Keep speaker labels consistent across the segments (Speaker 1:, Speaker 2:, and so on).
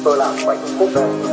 Speaker 1: Tôi làm 7 phút đây. 7 phút đây.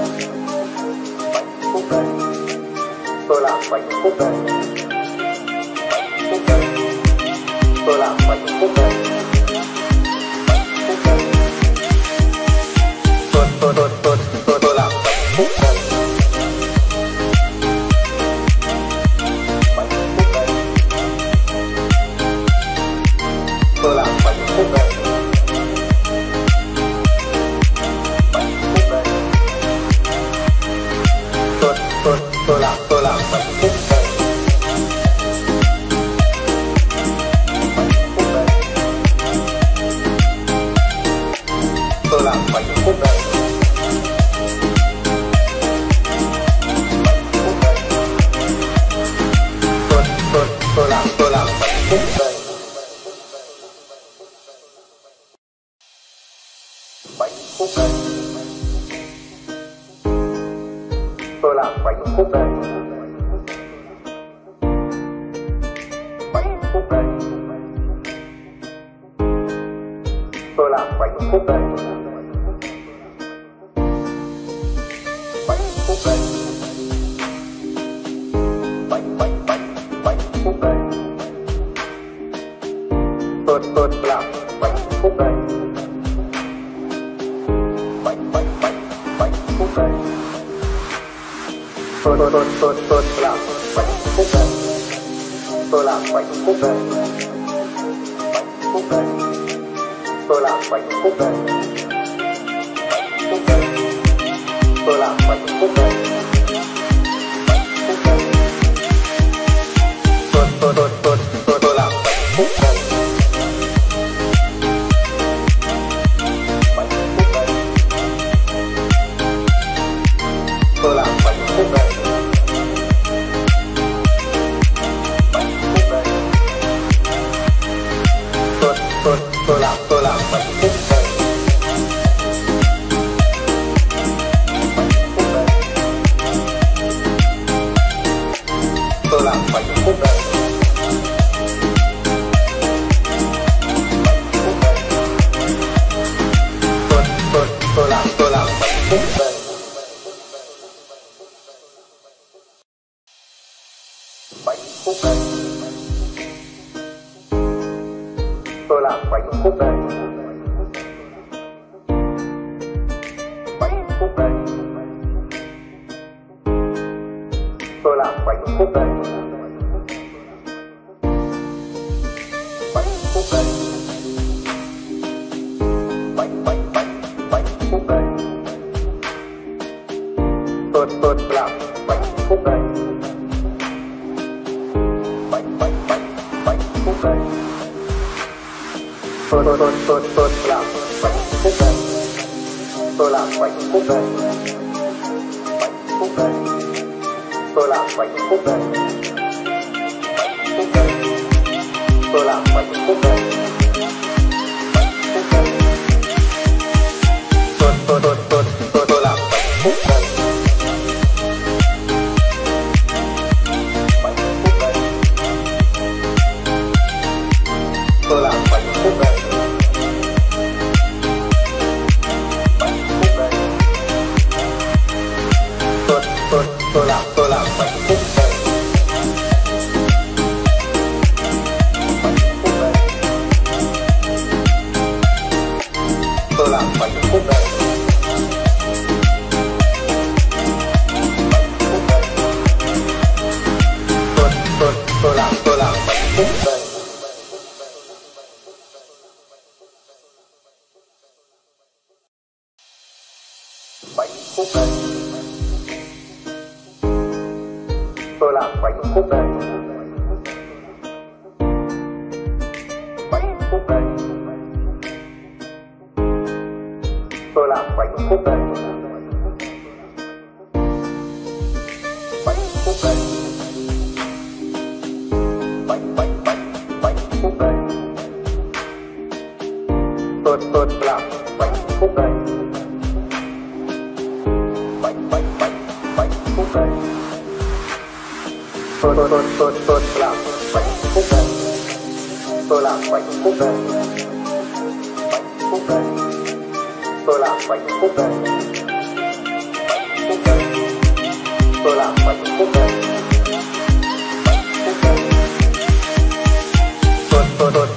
Speaker 1: tôi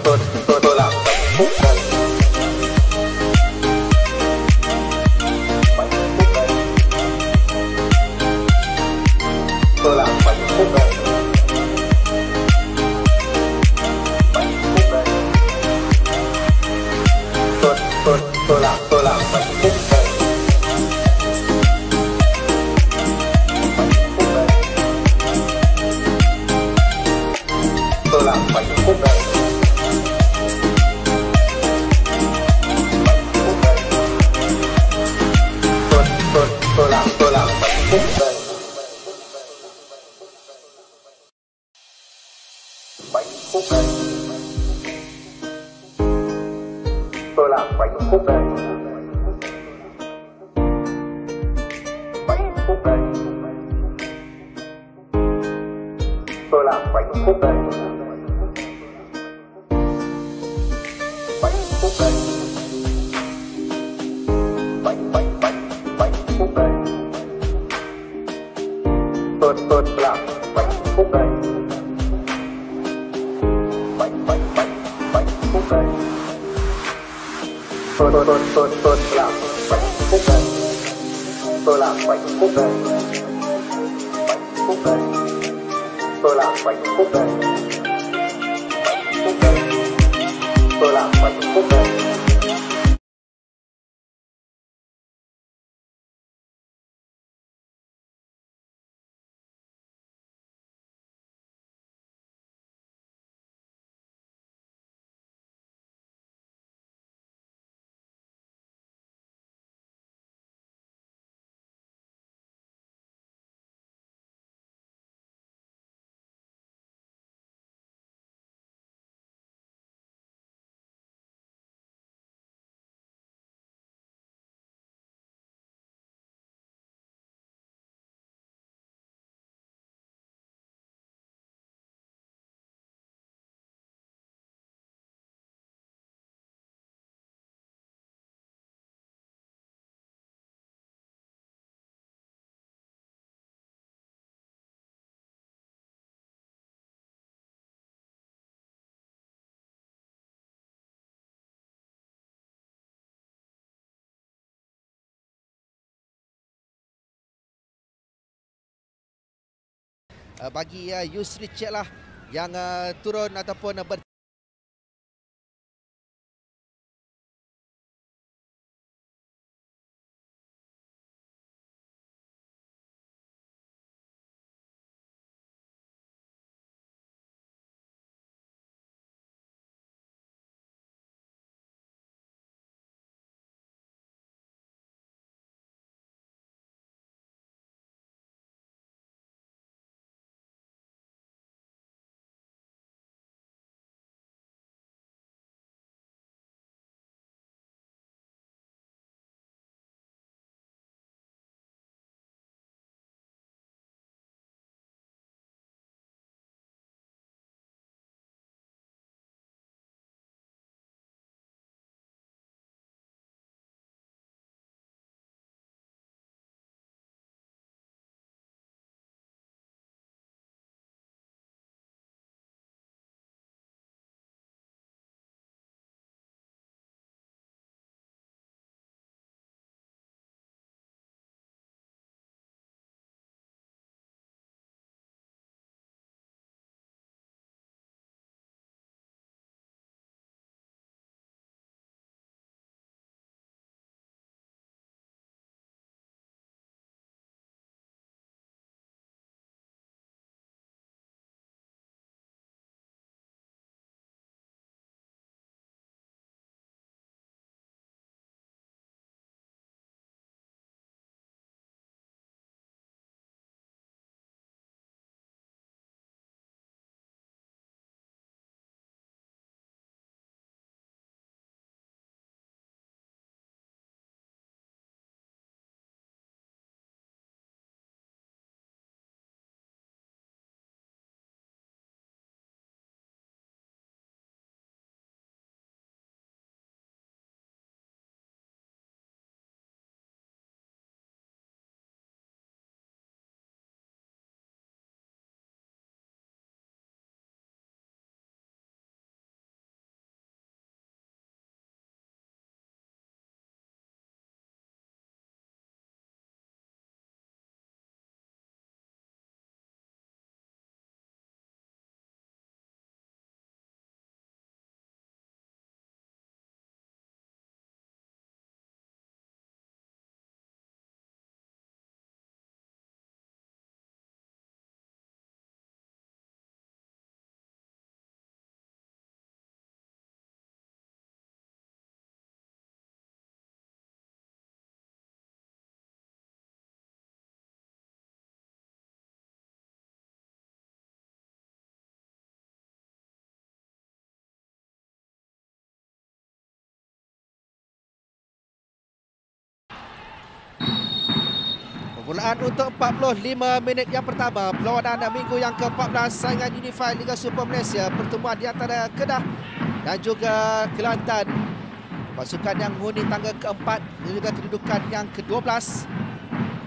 Speaker 1: làm phút đây. Tôi làm 7 phút đây. 7 phút đây. Tôi làm 7 phút đây. 7 phút đây. Tôi làm 7 phút đây. 7 phút đây. Tôi làm 7 phút đây. 7 phút đây. Tôi làm 7 phút đây. 7 phút đây. Tôi làm 7 phút đây. 7 phút đây. 7 phút đây. Tôi làm 7 phút đây. 7 phút đây. Tôi làm 7 phút đây. Tôi làm 7 phút đây. 7 phút đây. Tôi làm 7 phút đây. 7 phút đây. Tôi làm 7 phút đây.
Speaker 2: Bagi Yusri Cik lah yang turun ataupun Permulaan untuk 45 minit yang pertama perlawanan minggu yang ke-14 saingan Unified Liga Super Malaysia, pertemuan di antara Kedah dan juga Kelantan. Pasukan yang menghuni tangga keempat dan juga kedudukan yang ke-12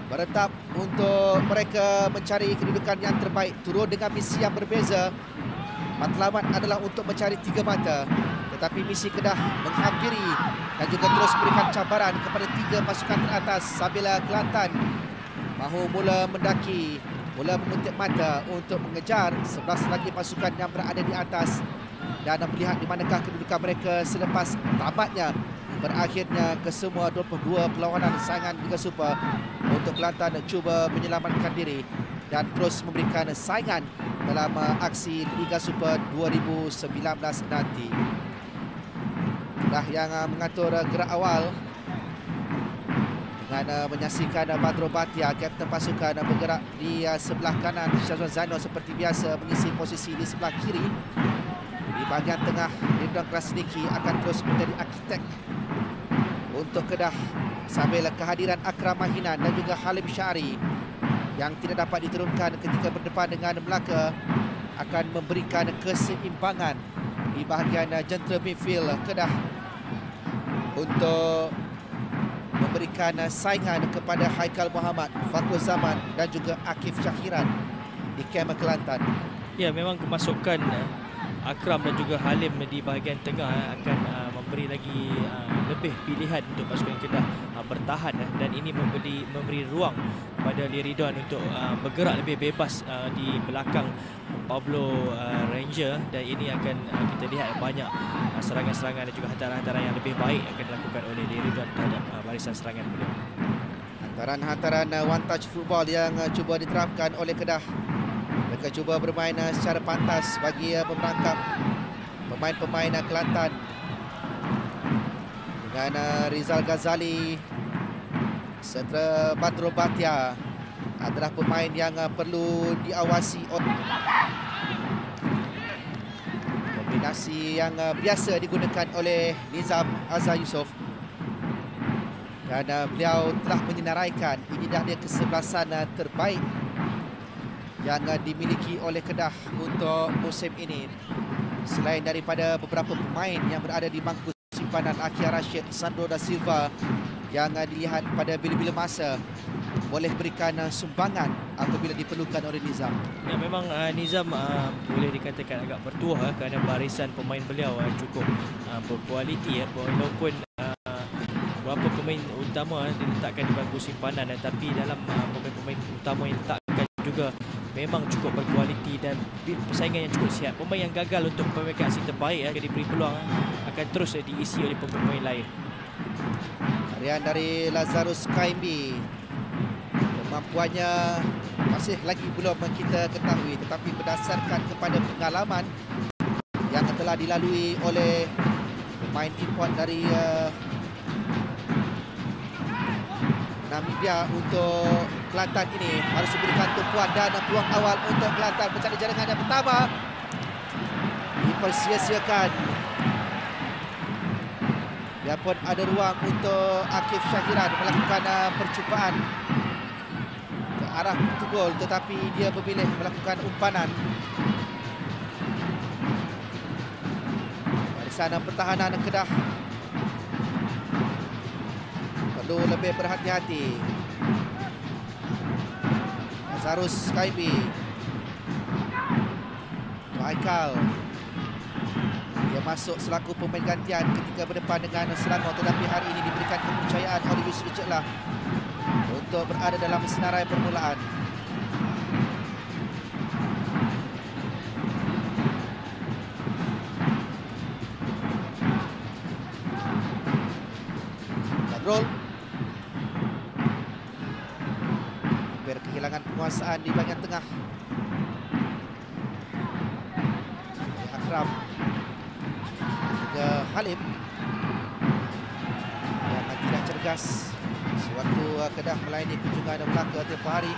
Speaker 2: beretap untuk mereka mencari kedudukan yang terbaik, turun dengan misi yang berbeza. Matlamat adalah untuk mencari 3 mata, tetapi misi Kedah menghampiri dan juga terus memberikan cabaran kepada 3 pasukan teratas, sambil Kelantan mahu mula mendaki, mula menguntit mata untuk mengejar 11 lagi pasukan yang berada di atas dan melihat di manakah kedudukan mereka selepas tamatnya berakhirnya kesemua 22 perlawanan saingan Liga Super. Untuk Kelantan cuba menyelamatkan diri dan terus memberikan saingan dalam aksi Liga Super 2019 nanti. Kedah yang mengatur gerak awal dengan menyaksikan Badro Batia, kapten pasukan, bergerak di sebelah kanan. Syazwan Zainal seperti biasa mengisi posisi di sebelah kiri. Di bahagian tengah, Ridwan Krasniki akan terus menjadi arkitek untuk Kedah, sambil kehadiran Akram Mahinan dan juga Halim Syari yang tidak dapat diturunkan ketika berdepan dengan Melaka akan memberikan keseimbangan di bahagian jentera midfield Kedah untuk memberikan saingan kepada Haikal Muhammad, Fakhur Zaman dan juga Akif Syahiran di kamp Kelantan.
Speaker 3: Ya, memang kemasukan Akram dan juga Halim di bahagian tengah akan memberi lagi lebih pilihan untuk pasukan Kedah bertahan, dan ini memberi ruang pada Liridon untuk bergerak lebih bebas di belakang Pablo Ranger, dan ini akan kita lihat banyak serangan-serangan dan juga hantaran-hantaran yang lebih baik akan dilakukan oleh Liridon terhadap barisan serangan beliau.
Speaker 2: Hantaran-hantaran one touch football yang cuba diterapkan oleh Kedah. Mereka cuba bermain secara pantas bagi pemerangkap pemain-pemain Kelantan. Dengan Rizal Ghazali serta Badro Batia adalah pemain yang perlu diawasi. Kombinasi yang biasa digunakan oleh Nizam Azhar Yusof, dan beliau telah menyenaraikan ini dah dia kesebelasan terbaik yang dimiliki oleh Kedah untuk musim ini. Selain daripada beberapa pemain yang berada di bangku simpanan, Akia Rashid, Sandro da Silva yang dilihat pada bila-bila masa boleh berikan sumbangan apabila diperlukan oleh Nizam.
Speaker 3: Ya, memang Nizam boleh dikatakan agak bertuah kerana barisan pemain beliau cukup berkualiti, walaupun beberapa pemain utama diletakkan di bangku simpanan, tapi dalam pemain-pemain utama yang diletakkan juga memang cukup berkualiti dan persaingan yang cukup sihat. Pemain yang gagal untuk memberikan aksi terbaik diberi peluang akan terus diisi oleh pemain lain.
Speaker 2: Harian dari Lazarus Kaimbi, kemampuannya masih lagi belum kita ketahui, tetapi berdasarkan kepada pengalaman yang telah dilalui oleh pemain import dari Namibia untuk Kelantan ini, harus diberikan tumpuan dan peluang awal untuk Kelantan mencari jaringan yang pertama dipersia-siakan. Biarpun ada ruang untuk Akif Syahiran melakukan percubaan ke arah pintu gol, tetapi dia memilih melakukan umpanan. Barisan pertahanan Kedah perlu lebih berhati-hati. Lazarus Kaibi, Haikal, dia masuk selaku pemain gantian ketika berdepan dengan Selangor, tetapi hari ini diberikan kepercayaan oleh Yusri Ceklah untuk berada dalam senarai permulaan. Badrol hampir kehilangan penguasaan di bahagian tengah. Akram juga Halim yang tidak cergas sewaktu Kedah melayani kunjungan Melaka tempoh hari.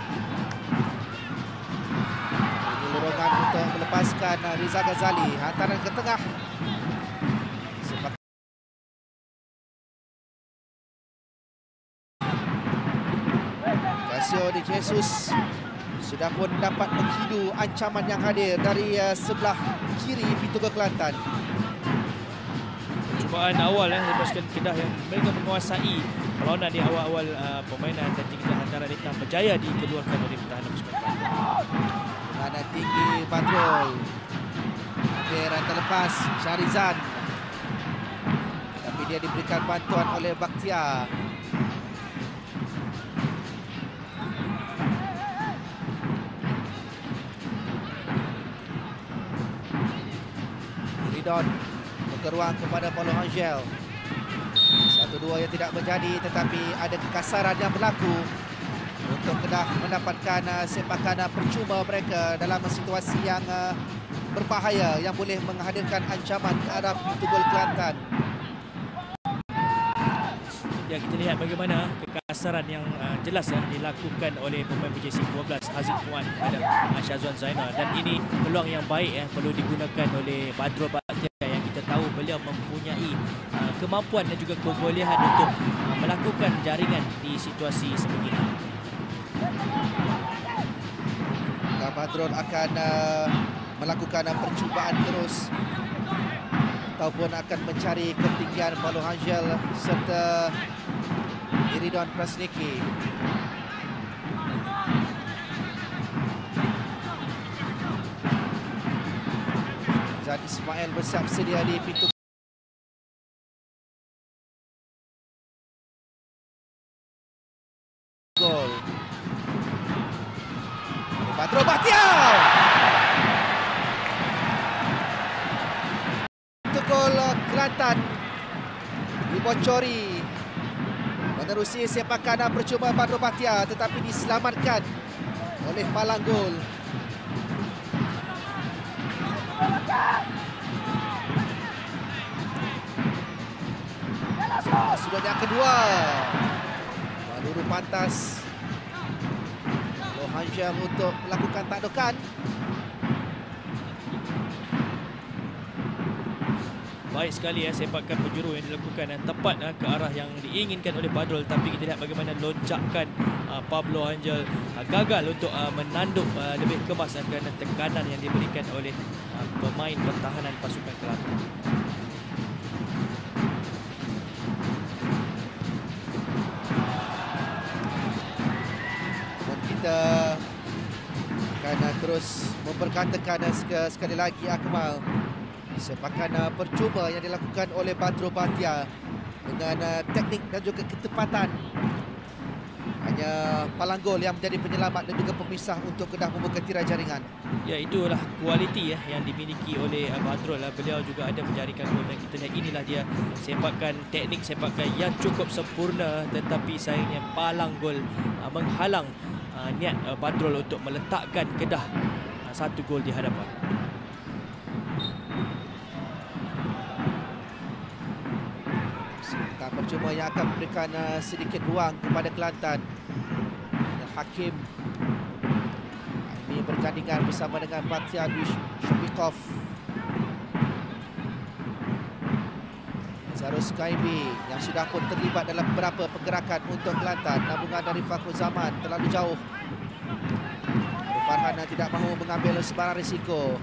Speaker 2: Ini lorongan untuk melepaskan Rizal Ghazali, hantaran ke tengah. Ignacio de Jesus sudah pun dapat menghidu ancaman yang hadir dari sebelah kiri pintu gol Kelantan.
Speaker 3: Percubaan awal lepaskan Kedah yang mereka menguasai perlawanan di awal-awal permainan dan jika antara mereka berjaya dikeluarkan oleh pertahanan pasukan Kelantan.
Speaker 2: Ada tinggi Badrul. Hampir terlepas Syarizan. Tapi dia diberikan bantuan oleh Bakhtiar. Ridon buka ruang kepada Paulo Angel. 1-2 yang tidak menjadi, tetapi ada kekasaran yang berlaku untuk Kedah mendapatkan sepakan percuma mereka dalam situasi yang berbahaya yang boleh menghadirkan ancaman ke arah pintu gol Kelantan.
Speaker 3: Ya, kita lihat bagaimana kekasaran yang jelas dilakukan oleh pemain berjersey 12 Haziq Puan terhadap Syazwan Zainal, dan ini peluang yang baik perlu digunakan oleh Badrul Bakhtiar yang kita tahu beliau mempunyai kemampuan dan juga kebolehan untuk melakukan jaringan di situasi sebegini.
Speaker 2: Badrul akan melakukan percubaan terus ataupun akan mencari ketinggian Paulo Angel serta Iridon Prasniki. Zad Ismail bersiap sedia di pintu gol. Badrul Bakhtiar. Gol Kelantan dibocori menerusi sepakan percuma Badrul Bakhtiar, tetapi diselamatkan oleh palang gol. Sudah yang kedua, peluru pantas Lohansyam untuk melakukan takdokan.
Speaker 3: Baik sekali sepakan penjuru yang dilakukan tepat ke arah yang diinginkan oleh Badrul, tapi kita lihat bagaimana loncakan Pablo Angel gagal untuk menanduk lebih kemas kerana tekanan yang diberikan oleh pemain pertahanan pasukan Kelantan.
Speaker 2: Dan kita akan terus memperkatakan sekali lagi Akmal, sepakan percuma yang dilakukan oleh Badrul Bakhtiar dengan teknik dan juga ketepatan. Hanya palang gol yang menjadi penyelamat dan juga pemisah untuk Kedah membuka tirai jaringan.
Speaker 3: Ya, itulah kualiti yang dimiliki oleh Badrul. Beliau juga ada menjaringkan gol dan kita lihat inilah dia sepakan teknik sepakan yang cukup sempurna, tetapi sayangnya palang gol menghalang niat Badrul untuk meletakkan Kedah satu gol di hadapan.
Speaker 2: Percuma yang akan memberikan sedikit ruang kepada Kelantan. Hakim ini bergandingan bersama dengan Bakhtiar Shubikov. Zarus Kaibi yang sudah pun terlibat dalam beberapa pergerakan untuk Kelantan. Nabungan dari Fakhrul Zaman terlalu jauh. Farhan tidak mahu mengambil sebarang risiko,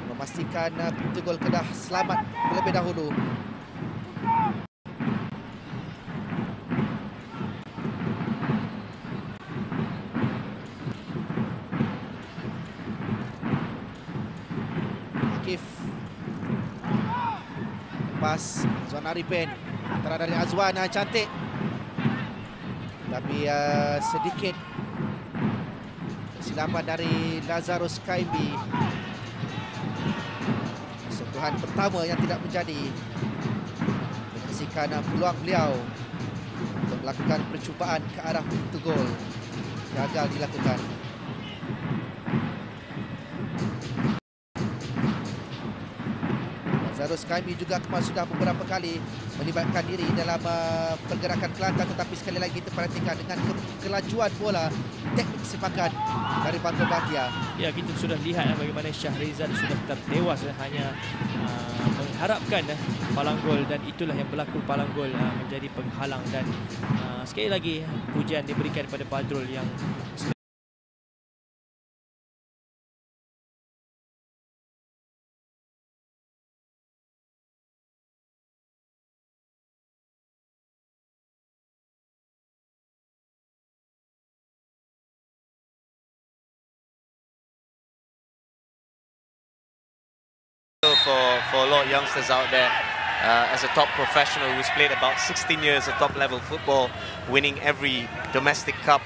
Speaker 2: memastikan pintu gol Kedah selamat terlebih dahulu. Lepas Azwan Arifin, antara dari Azwan cantik, tapi sedikit kesilapan dari Lazarus Kaibi. Sentuhan pertama yang tidak menjadi, menyaksikan peluang beliau untuk melakukan percubaan ke arah pintu gol, gagal dilakukan. Terus kami juga sudah beberapa kali melibatkan diri dalam pergerakan Kelantan, tetapi sekali lagi kita perhatikan dengan kelajuan bola, teknik sepakan dari Bangka Bahagia.
Speaker 3: Ya, kita sudah lihat bagaimana Syahrizal sudah tertewas hanya mengharapkan palang gol, dan itulah yang berlaku. Palang gol menjadi penghalang, dan sekali lagi pujian diberikan kepada Badrul yang
Speaker 4: for a lot of youngsters out there. As a top professional who's played about 16 years of top-level football, winning every domestic cup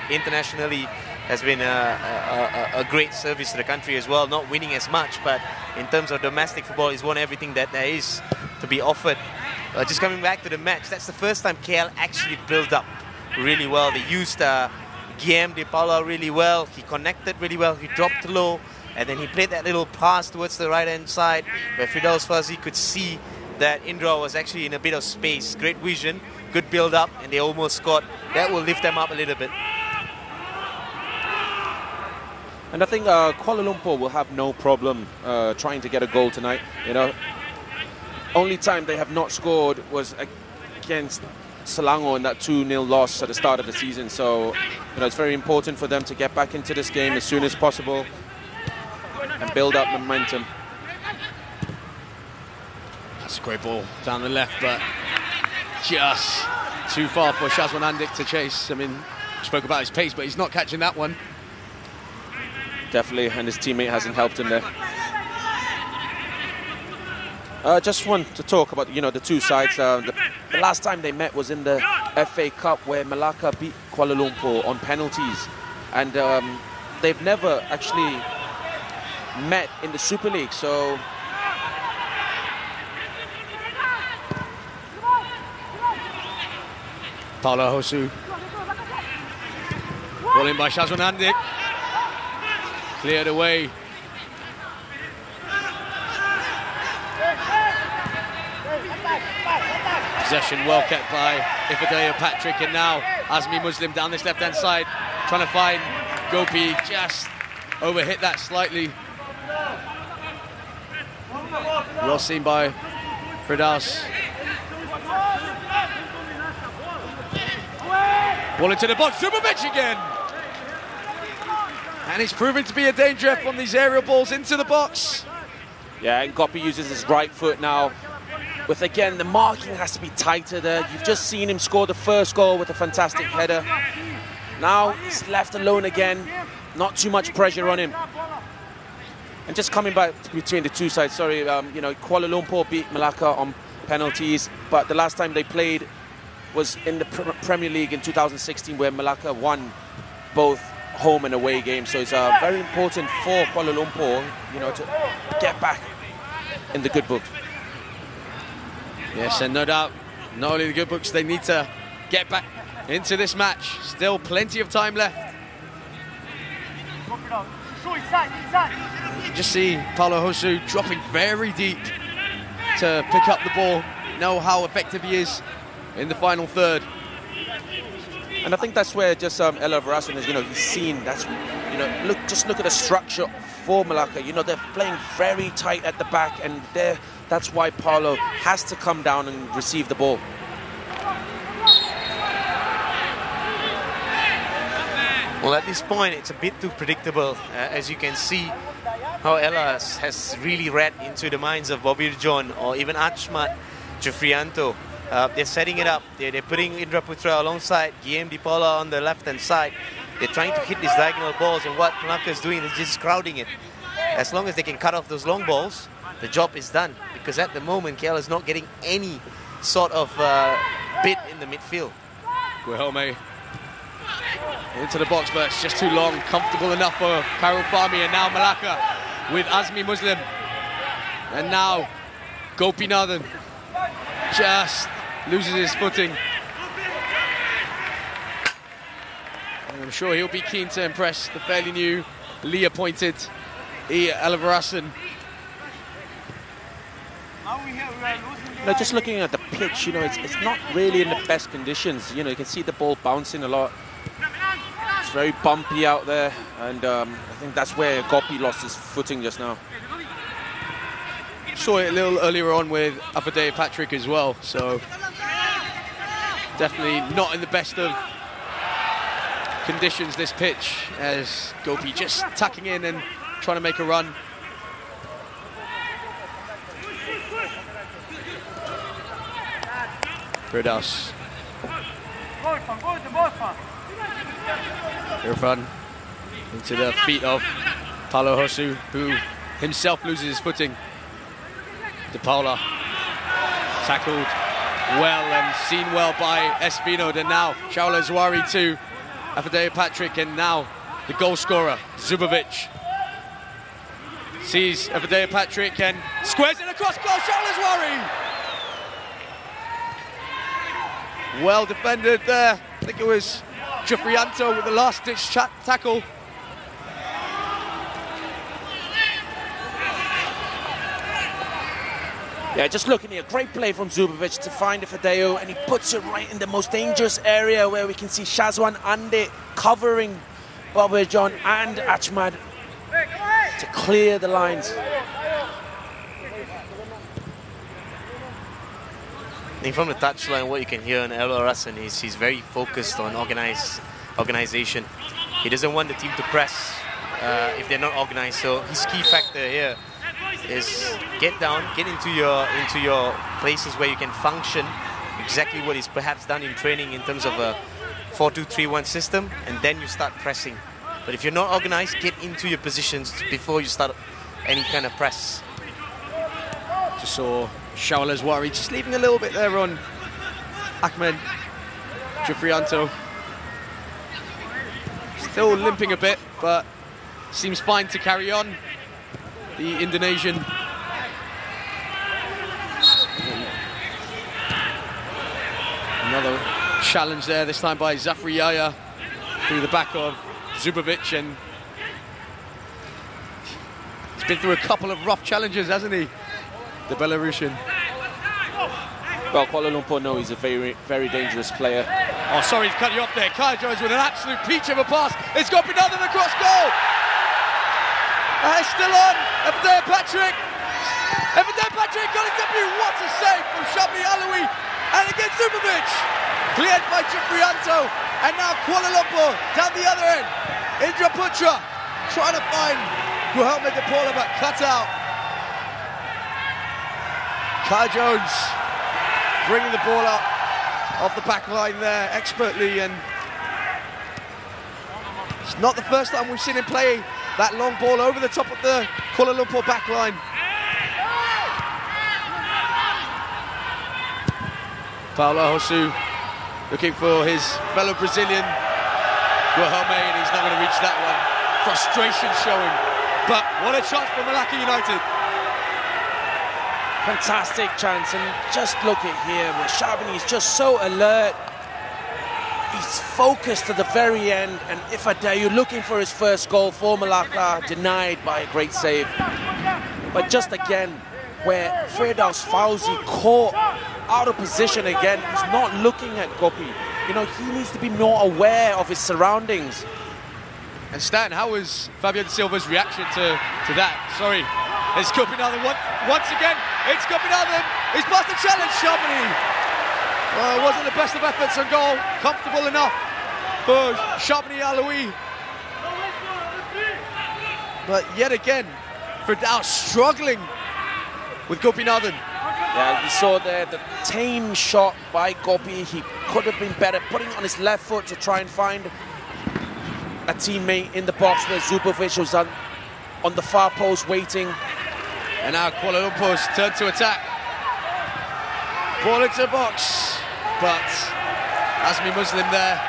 Speaker 4: internationally has been a great service to the country as well. Not winning as much, but in terms of domestic football, he's won everything that there is to be offered. Just coming back to the match, that's the first time KL actually built up really well. They used Guillem de Paula really well. He connected really well. He dropped low. And then he played that little pass towards the right-hand side where Firdaus Fazi could see that Indra was actually in a bit of space. Great vision, good build-up, and they almost scored. That will lift them up a little bit.
Speaker 5: And I think Kuala Lumpur will have no problem trying to get a goal tonight. You know, only time they have not scored was against Selangor in that 2-0 loss at the start of the season. So, you know, it's very important for them to get back into this game as soon as possible and build up momentum.
Speaker 6: That's a great ball down the left, but just too far for Shazwan Andik to chase. I mean, spoke about his pace, but he's not catching that one.
Speaker 5: Definitely, and his teammate hasn't helped him there. Just want to talk about, you know, the two sides. The last time they met was in the FA Cup, where Melaka beat Kuala Lumpur on penalties, and they've never actually met in the Super League. So
Speaker 6: Paula Hosu, ball in by Shazwan Andik, cleared away. Possession well kept by Ifadaya Patrick, and now Azmi Muslim down this left-hand side, trying to find Gopi, just overhit that slightly. Well seen by Firdaus. Ball into the box, Zubovic again! And it's proven to be a danger from these aerial balls into the box.
Speaker 5: yeah, and Gopi uses his right foot now. With, again, the marking has to be tighter there. You've just seen him score the first goal with a fantastic header. Now he's left alone again. Not too much pressure on him. And just coming back between the two sides, sorry, you know, Kuala Lumpur beat Melaka on penalties, but the last time they played was in the Premier League in 2016, where Melaka won both home and away games. So it's very important for Kuala Lumpur, you know, to get back in the good books.
Speaker 6: Yes, and no doubt, not only the good books, they need to get back into this match. Still plenty of time left. You can just see Paulo Hosu dropping very deep to pick up the ball. Know how effective he is in the final third.
Speaker 5: And I think that's where just Ella Varasan is, you know, he's seen, that's, you know, just look at the structure for Melaka. You know, they're playing very tight at the back, and that's why Paulo has to come down and receive the ball.
Speaker 4: Well, at this point, it's a bit too predictable. As you can see, how Ella has really read into the minds of Bobby John or even Achmat Jufrianto. They're setting it up. They're putting Indra Putra alongside Guillem de Paula on the left-hand side. They're trying to hit these diagonal balls, and what Melaka is doing is just crowding it. As long as they can cut off those long balls, the job is done. Because at the moment, KL is not getting any sort of bit in the midfield.
Speaker 6: Guilherme into the box, but it's just too long. Comfortable enough for Karul Fahmi, and now Melaka with Azmi Muslim. And now Gopinathan just loses his footing. And I'm sure he'll be keen to impress the fairly new Lee-appointed Alvarasan.
Speaker 5: You know, just looking at the pitch, you know, it's not really in the best conditions. You know, you can see the ball bouncing a lot. It's very bumpy out there, and I think that's where Gopi lost his footing just now.
Speaker 6: Saw it a little earlier on with Afadea Patrick as well, so definitely not in the best of conditions, this pitch, as Gopi just tucking in and trying to make a run. Firdaus. Irfan into the feet of Paulo Hosu, who himself loses his footing. De Paula tackled well and seen well by Espino. And now Shaula Zawari to Afadea Patrick, and now the goal scorer, Zubovic. Sees Afadea Patrick and squares it across goal, Shaula Zawari! Well defended there. I think it was Jufrianto with the last-ditch tackle.
Speaker 5: Yeah, just looking here, great play from Zubovic to find Afadeo, and he puts it right in the most dangerous area where we can see Shazwan Ande covering Bobby John and Achmad to clear the lines.
Speaker 4: I think from the touchline, what you can hear on El Arasan is he's very focused on organization. He doesn't want the team to press if they're not organized. So his key factor here is get down, get into your places where you can function exactly what he's perhaps done in training in terms of a 4-2-3-1 system, and then you start pressing. But if you're not organized, get into your positions before you start any kind of press.
Speaker 6: Just saw Shaula Zawari just leaving a little bit there on Ahmed Jufrianto. Still limping a bit, but seems fine to carry on. The Indonesian. Another challenge there, this time by Zafri Yahya through the back of Zubovic, and he's been through a couple of rough challenges, hasn't he, the Belarusian?
Speaker 5: Well, Kuala Lumpur know he's a very, very dangerous player.
Speaker 6: Oh, sorry to cut you off there. Kyle Jones with an absolute peach of a pass. It's got another across goal. It's still on. Afadea Patrick. Afadea Patrick got a W. What a save from Shabni Alawi. And again Zubovic. Cleared by Jufrianto. And now Kuala Lumpur down the other end. Indra Putra trying to find Guilherme de Paula, but cut out. Kyle Jones bringing the ball up off the back line there expertly, and it's not the first time we've seen him play that long ball over the top of the Kuala Lumpur back line. Paulo Hosu looking for his fellow Brazilian Guilherme, and he's not going to reach that one. Frustration showing, but what a chance for Melaka United.
Speaker 5: Fantastic chance, and just look at here where Shabani is just so alert. He's focused to the very end, and Ifadeu looking for his first goal for Melaka, denied by a great save. But just again, where Firdaus Fauzi caught out of position again, he's not looking at Gopi. You know, he needs to be more aware of his surroundings.
Speaker 6: And Stan, how was Fabian Silva's reaction to that? Sorry, it's Gopinathan once again. It's Gopinathan. He's passed the challenge, Shabani. Well, it wasn't the best of efforts on goal. Comfortable enough for Shabani Alawi. But yet again, Firdaus struggling with Gopinathan.
Speaker 5: Yeah, we saw there the tame shot by Gopi. He could have been better, putting on his left foot to try and find a teammate in the box where Zubovic was on the far post waiting.
Speaker 6: And now Kuala Lumpur's turn to attack. Ball into the box, but Azmi Muslim there.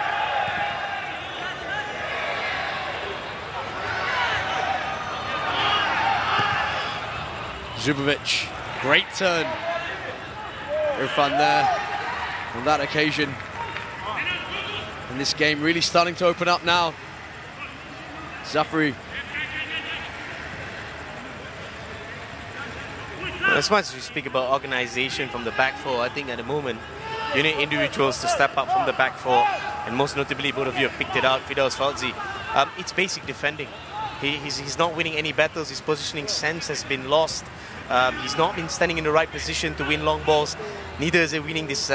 Speaker 6: Zubovic, great turn. Irfan there on that occasion. And this game really starting to open up now. Zafri.
Speaker 4: As much as we speak about organisation from the back four, I think at the moment you need individuals to step up from the back four, and most notably, both of you have picked it out, Firdaus Fauzi. It's basic defending. He's not winning any battles. His positioning sense has been lost. He's not been standing in the right position to win long balls. Neither is he winning this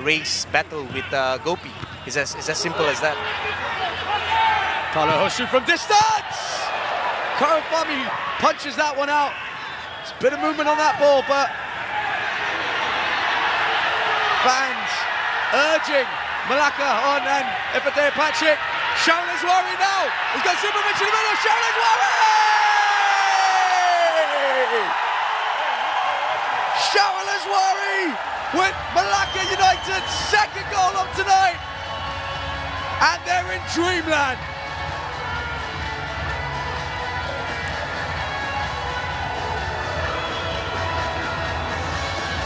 Speaker 4: race battle with Gopi. It's as simple as that.
Speaker 6: KUALA Hosu from distance! Khairul Fahmi punches that one out. It's a bit of movement on that ball, but fans urging Melaka on, and Ifadeo Patrick. Sharon Azwari now. He's got Superman in the middle. Sharon Azwari! Sharon Azwari with Melaka United's second goal of tonight. And they're in dreamland.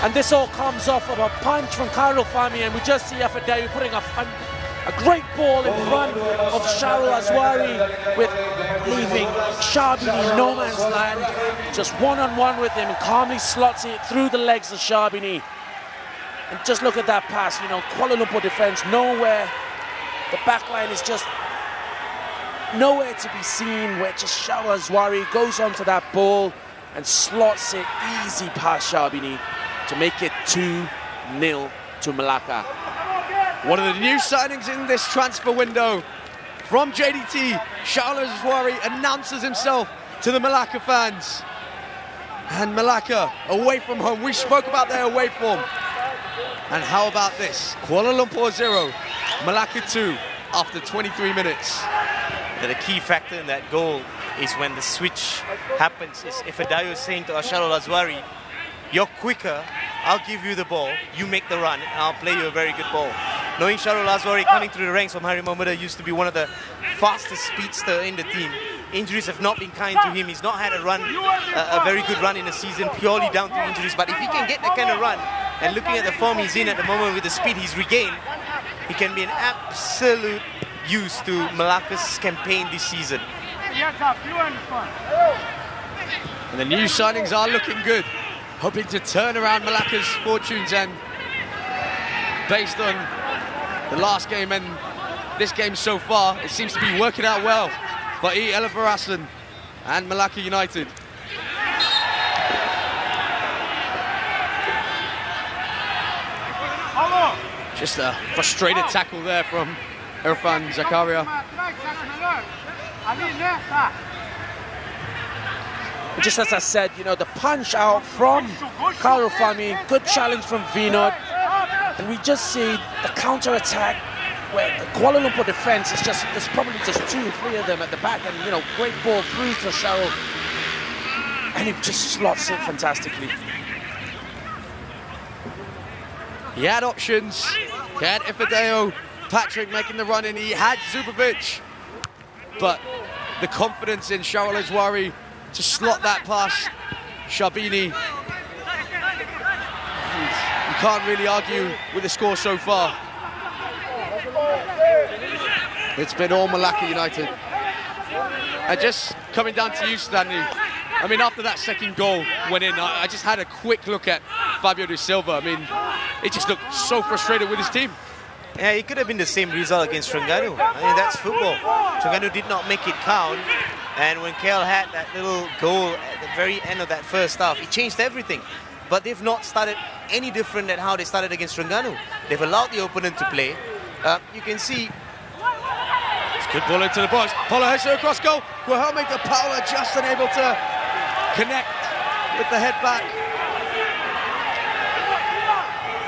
Speaker 5: And this all comes off of a punch from Khairul Fahmi, and we just see Ifadeo putting a great ball in front of Sharon Azwari, with leaving Sharbini in no man's land. Just one-on-one with him and calmly slots it through the legs of Sharbini. And just look at that pass, you know, Kuala Lumpur defence nowhere. The back line is just nowhere to be seen, where just Sharon Azwari goes onto that ball and slots it easy past Sharbini to make it 2-0 to Melaka.
Speaker 6: One of the new signings in this transfer window from JDT, Sharon Azwari announces himself to the Melaka fans. And Melaka, away from home, we spoke about their away form. And how about this? Kuala Lumpur 0, Melaka 2 after 23 minutes.
Speaker 4: The key factor in that goal is when the switch happens, is Ifadeo saying to Sharon Azwari, you're quicker, I'll give you the ball, you make the run, and I'll play you a very good ball. Knowing Sharon Azwari coming through the ranks from Hari Mohamada, used to be one of the fastest speedster in the team. Injuries have not been kind to him. He's not had a very good run in the season, purely down to injuries. But if he can get that kind of run, and looking at the form he's in at the moment with the speed he's regained, he can be an absolute use to Melaka's campaign this season.
Speaker 6: And the new signings are looking good, hoping to turn around Melaka's fortunes, and based on the last game and this game so far, it seems to be working out well for E. Elivarasan and Melaka United. Just a frustrated tackle there from Irfan Zakaria.
Speaker 5: Just as I said, you know, the punch out from Khairul Fahmi, good challenge from Vinod, and we just see the counter-attack where the Kuala Lumpur defence is just, there's probably just 2 or 3 of them at the back, and, you know, great ball through to Sharon, and he just slots it fantastically.
Speaker 6: He had options. He had Ifadeo Patrick making the run in. He had Zubovic. But the confidence in Sharon Azwari to slot that past Sharbini. You can't really argue with the score so far. It's been all Melaka United. And just coming down to you, Stanley. I mean, after that second goal went in, I just had a quick look at Fabio De Silva. I mean, he just looked so frustrated with his team.
Speaker 4: Yeah, it could have been the same result against Terengganu. I mean, that's football. Terengganu did not make it count. And when KL had that little goal at the very end of that first half, it changed everything. But they've not started any different than how they started against Terengganu. They've allowed the opponent to play. You can see...
Speaker 6: Good ball into the box. Paulo Hesse across goal. Guilherme de Paula just unable to connect with the head back.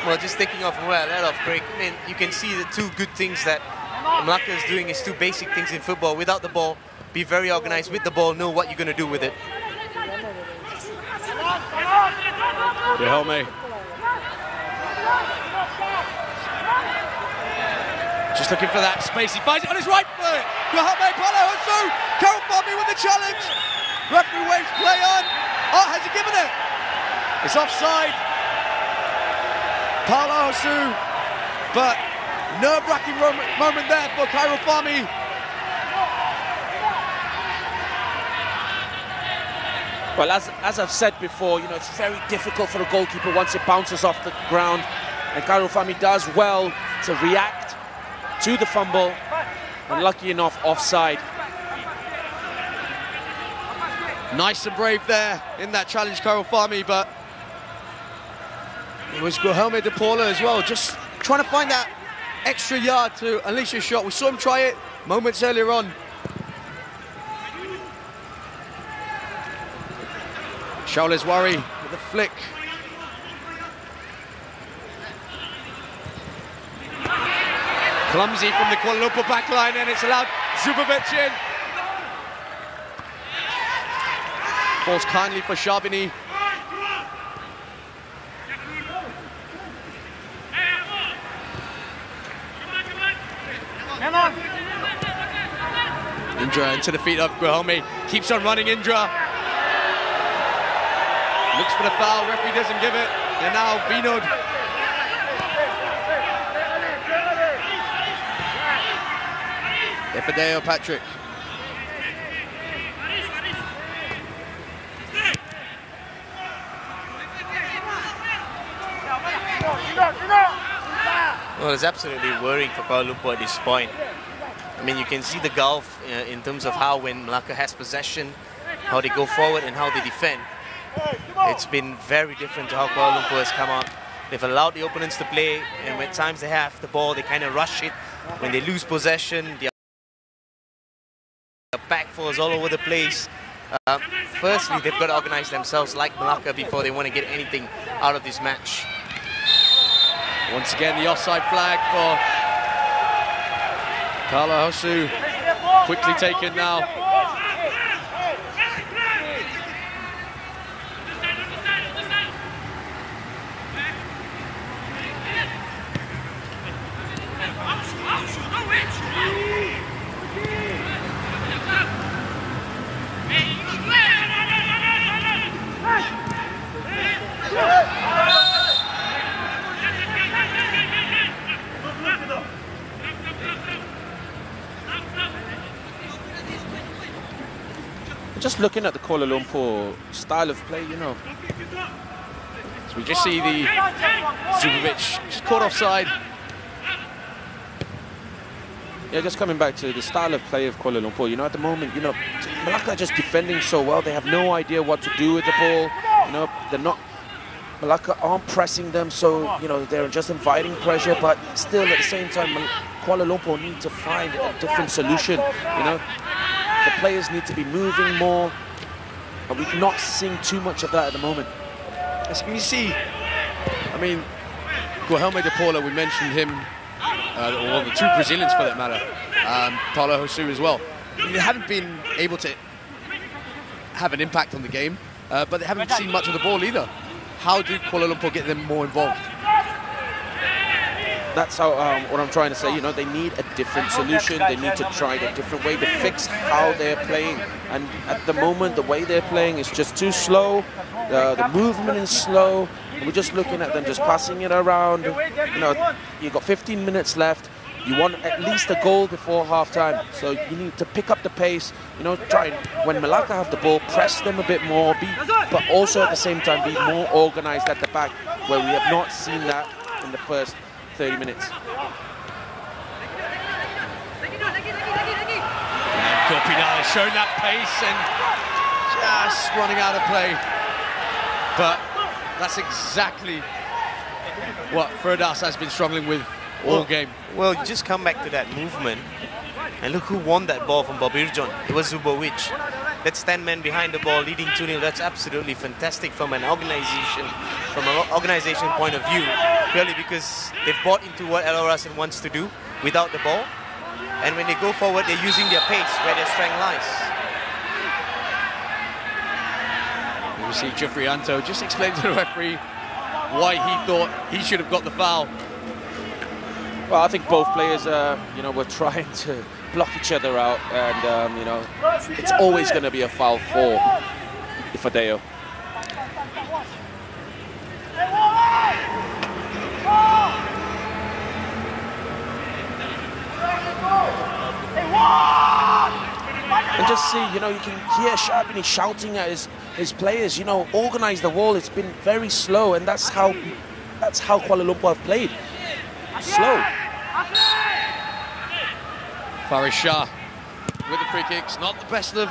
Speaker 4: Well, just taking off from where I let off, Craig. I mean, you can see the 2 good things that Melaka is doing is 2 basic things in football. Without the ball, be very organised. With the ball, know what you're going to do with it.
Speaker 6: Guilherme. Just looking for that space. He finds it on his right foot. Guilherme, Paulo Hesse. Khairul Fahmi with the challenge. Referee waves play on. Oh, has he given it? It's offside. Paulo Hesse. But nerve-wracking moment there for Khairul Fahmi.
Speaker 5: Well, as I've said before, you know, it's very difficult for a goalkeeper once it bounces off the ground. And Khairul Fahmy does well to react to the fumble. And lucky enough, offside.
Speaker 6: Nice and brave there in that challenge, Khairul Fahmy, but it was Guilherme de Paula as well, just trying to find that extra yard to unleash his shot. We saw him try it moments earlier on. Shaulez Worry with the flick. Clumsy from the Kuala Lumpur backline, and it's allowed Zubovic in. Falls kindly for Sharbini. Indra into the feet of Guilherme. Keeps on running, Indra. Looks for the foul, referee doesn't give it. And now Vinod. Efadeo Patrick.
Speaker 4: Well, it's absolutely worrying for Kuala Lumpur at this point. I mean, you can see the gulf in terms of how when Melaka has possession, how they go forward and how they defend. It's been very different to how Kuala Lumpur has come out. They've allowed the opponents to play, and when times they have the ball, they kind of rush it. When they lose possession, their back fours all over the place. Firstly, they've got to organize themselves like Melaka before they want to get anything out of this match.
Speaker 6: Once again, the offside flag for Carla Hosu. Quickly taken now.
Speaker 5: Just looking at the Kuala Lumpur style of play, you know.
Speaker 6: So we just see the Zubovic just caught offside.
Speaker 5: Yeah, just coming back to the style of play of Kuala Lumpur, you know, at the moment, you know, Melaka are just defending so well. They have no idea what to do with the ball. You know, they're not, Melaka aren't pressing them, so, you know, they're just inviting pressure, but still at the same time, Kuala Lumpur need to find a different solution, you know. The players need to be moving more, but we're not seeing too much of that at the moment.
Speaker 6: As you can see, I mean, Guilherme de Paula, we mentioned him, or the two Brazilians for that matter, Paulo Hosu as well. They haven't been able to have an impact on the game, but they haven't seen much of the ball either. How do Kuala Lumpur get them more involved?
Speaker 5: That's how what I'm trying to say. You know, they need a different solution. They need to try a different way to fix how they're playing. And at the moment, the way they're playing is just too slow. The movement is slow. We're just looking at them just passing it around. You know, you've got 15 minutes left. You want at least a goal before half-time. So you need to pick up the pace. You know, try and, when Melaka have the ball, press them a bit more, but also at the same time be more organised at the back, where we have not seen that in the first 30 minutes.
Speaker 6: Gopinath has shown that pace and just running out of play. But that's exactly what Firdaus has been struggling with all game.
Speaker 4: Well, just come back to that movement. And look who won that ball from Babirjon. It was Zubovic. That's 10 men behind the ball, leading 2-0. That's absolutely fantastic from an organization point of view. Purely because they've bought into what El Orasan wants to do without the ball. And when they go forward, they're using their pace where their strength lies.
Speaker 6: You see Jeffrianto just explain to the referee why he thought he should have got the foul.
Speaker 5: Well, I think both players, you know, were trying to block each other out, and you know, it's always going to be a foul for Ifadeo. And just see, you know, you can hear Sharbini shouting at his players, you know, organize the wall. It's been very slow, and that's how Kuala Lumpur have played. Slow.
Speaker 6: Faris Shah with the free kicks. Not the best of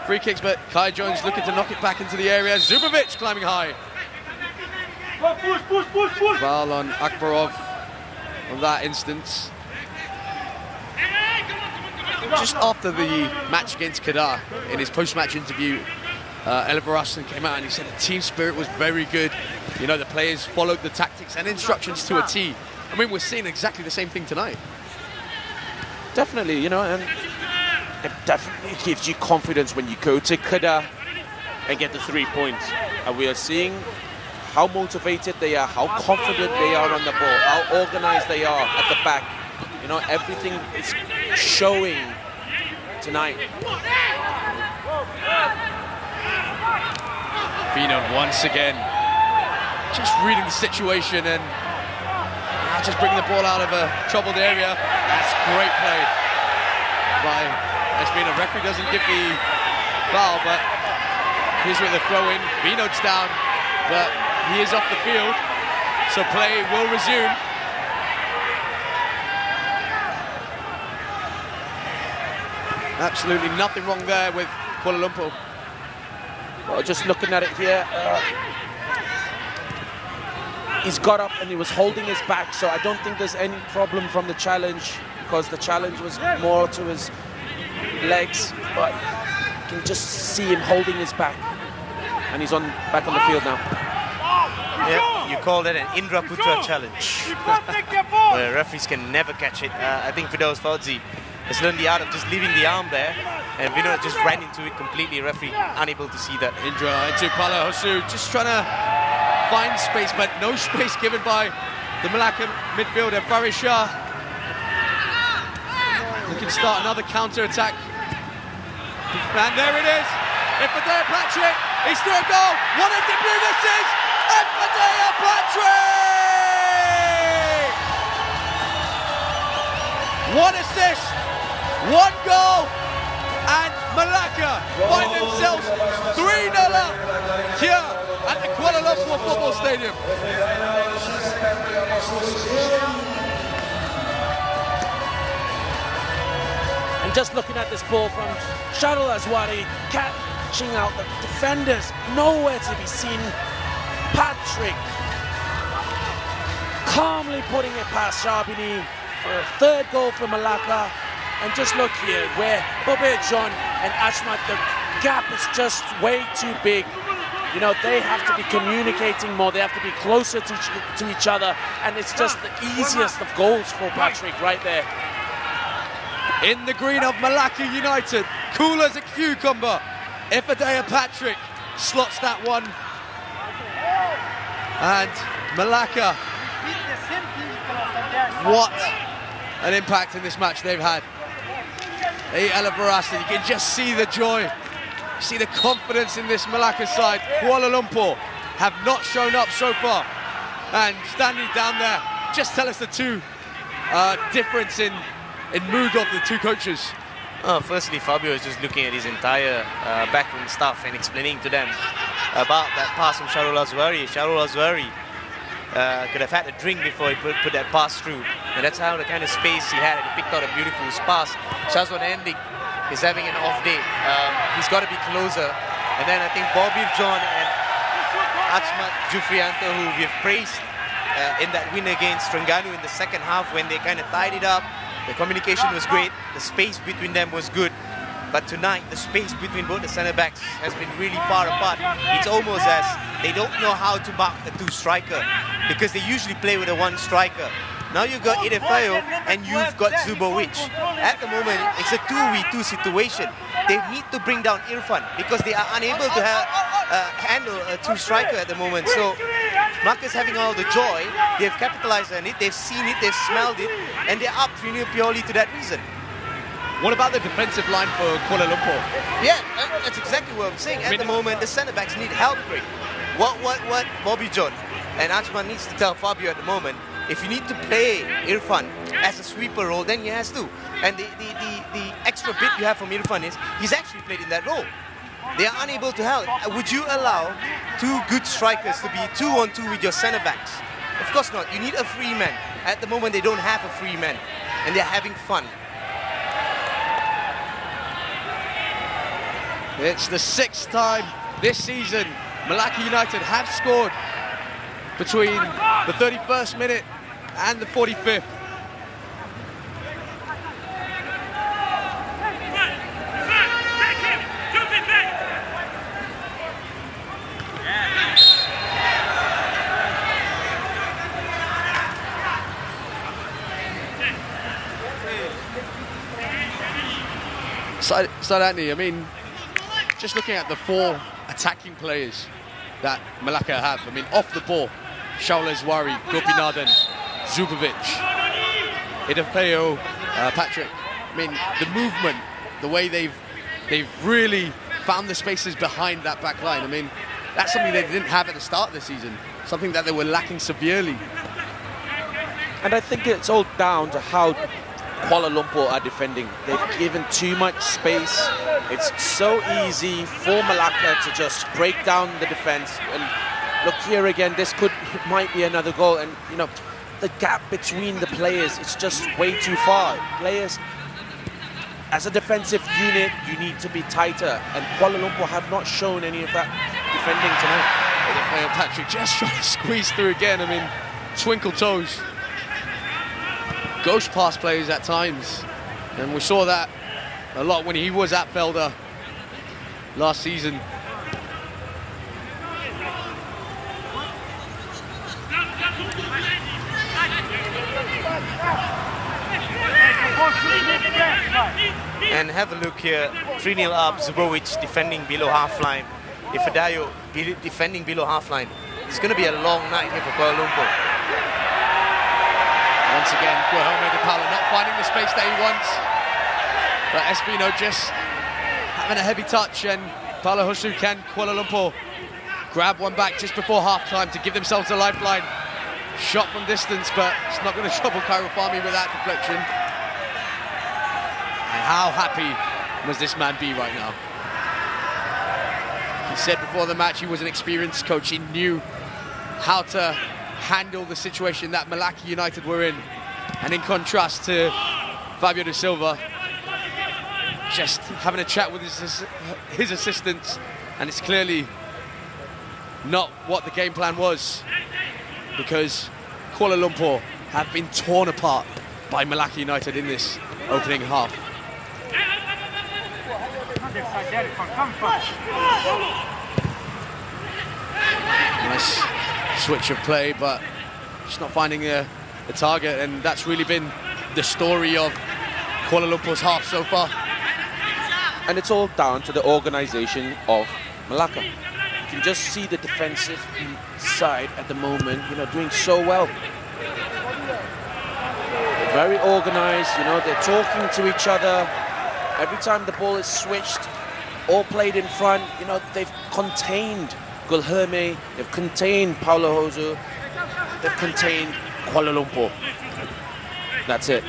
Speaker 6: free kicks, but Kai Jones looking to knock it back into the area. Zubovic climbing high. Foul on Akbarov on that instance. Just after the match against Kedah, in his post-match interview, Oliver Rustin came out and he said the team spirit was very good. You know, the players followed the tactics and instructions to a T. I mean, we're seeing exactly the same thing tonight.
Speaker 5: Definitely, you know, and it definitely gives you confidence when you go to Kedah and get the 3 points. And we are seeing how motivated they are, how confident they are on the ball, how organized they are at the back. You know, everything is showing tonight.
Speaker 6: Vino once again just reading the situation and just bringing the ball out of a troubled area. That's great play by Espino. Referee doesn't give the foul, but here's where the throw in. Vino's down, but he is off the field, so play will resume. Absolutely nothing wrong there with Kuala Lumpur.
Speaker 5: Well, just looking at it here, he's got up and he was holding his back, so I don't think there's any problem from the challenge, because the challenge was more to his legs, but you can just see him holding his back, and he's back on the field now.
Speaker 4: Yeah, you call that an Indra Putra challenge, where referees can never catch it. I think Firdaus Fauzi has learned the art of just leaving the arm there, and Vino just ran into it completely. Referee unable to see that.
Speaker 6: Indra into Pala Hosu, just trying to find space, but no space given by the Melaka midfielder, Faris Shah. Looking to start another counter-attack. And there it is. Ifadea Patrick, he's through a goal. What a debut this is! Ifadea Patrick! One assist, one goal, and Melaka find themselves 3-0 up here at the Kuala Lumpur Football Stadium.
Speaker 5: And just looking at this ball from Shadul Azwari, catching out the defenders, nowhere to be seen. Patrick calmly putting it past Sharbini for a third goal for Melaka. And just look here, where Bobe John and Ashmat, the gap is just way too big. You know, they have to be communicating more, they have to be closer to each other, and it's just the easiest of goals for Patrick right there.
Speaker 6: In the green of Melaka United, cool as a cucumber, Ifadea Patrick slots that one. And Melaka, what an impact in this match they've had. You can just see the joy, see the confidence in this Melaka side. Kuala Lumpur have not shown up so far. And standing down there, just tell us the two difference in mood of the two coaches.
Speaker 4: Firstly, Fabio is just looking at his entire backroom staff and explaining to them about that pass from Shadul Azwari. Shadul Azwari could have had a drink before he put that pass through. And that's how the kind of space he had. He picked out a beautiful pass. Shazwan Endik is having an off day. He's got to be closer. And then I think Bobby John and Achmat Jufrianto, who we've praised in that win against Terengganu in the second half when they kind of tied it up. The communication was great. The space between them was good. But tonight, the space between both the centre-backs has been really far apart. It's almost as they don't know how to mark a two-striker, because they usually play with a one striker. Now you've got Idefayo and you've got Zubovic. At the moment, it's a 2v2 situation. They need to bring down Irfan because they are unable to handle a two-striker at the moment. So Marcus having all the joy, they've capitalized on it, they've seen it, they've smelled it, and they're up 3-0 purely to that reason.
Speaker 6: What about the defensive line for Kuala Lumpur?
Speaker 4: Yeah, that's exactly what I'm saying. At the moment, the centre-backs need help, Greg. What Bobby John and Achman needs to tell Fabio at the moment If you need to play Irfan as a sweeper role, then he has to. And the extra bit you have from Irfan is he's actually played in that role. They are unable to help. Would you allow two good strikers to be 2-on-2 with your centre backs? Of course not. You need a free man. At the moment, they don't have a free man, and they're having fun.
Speaker 6: It's the 6th time this season Melaka United have scored between the 31st minute and the 45th. Sadani, I mean, just looking at the 4 attacking players that Melaka have, I mean, off the ball, Shauleswari, Gopinathan, Zubovic, Idafeo, Patrick. I mean, the movement, the way they've really found the spaces behind that back line. I mean, that's something they didn't have at the start of the season, something that they were lacking severely.
Speaker 5: And I think it's all down to how Kuala Lumpur are defending. They've given too much space. It's so easy for Melaka to just break down the defense. And look here again, might be another goal. And you know, the gap between the players, it's just way too far. Players, as a defensive unit, you need to be tighter. And Kuala Lumpur have not shown any of that defending tonight.
Speaker 6: Patrick just trying to squeeze through again. I mean, twinkle toes. Ghost pass plays at times, and we saw that a lot when he was at Felder last season.
Speaker 4: And have a look here, 3-0 up, Zubovic defending below half-line. Ifedayo defending below half-line. It's going to be a long night here for Kuala Lumpur.
Speaker 6: Once again, Guilherme de Paula not finding the space that he wants. But Espino just having a heavy touch, and Paula Hosu can Kuala Lumpur grab one back just before half-time to give themselves a lifeline. Shot from distance, but it's not going to trouble Kairofami with that deflection. And how happy must this man be right now? He said before the match he was an experienced coach. He knew how to handle the situation that Melaka United were in. And in contrast to Fabio da Silva, just having a chat with his assistants, and it's clearly not what the game plan was, because Kuala Lumpur have been torn apart by Melaka United in this opening half. Nice switch of play, but just not finding the target, and that's really been the story of Kuala Lumpur's half so far.
Speaker 5: And it's all down to the organisation of Melaka. You can just see the defensive side at the moment, you know, doing so well. Very organised, you know, they're talking to each other. Every time the ball is switched or played in front, you know, they've contained Guilherme, they've contained Paulo Hosu, they've contained Kuala Lumpur. That's it.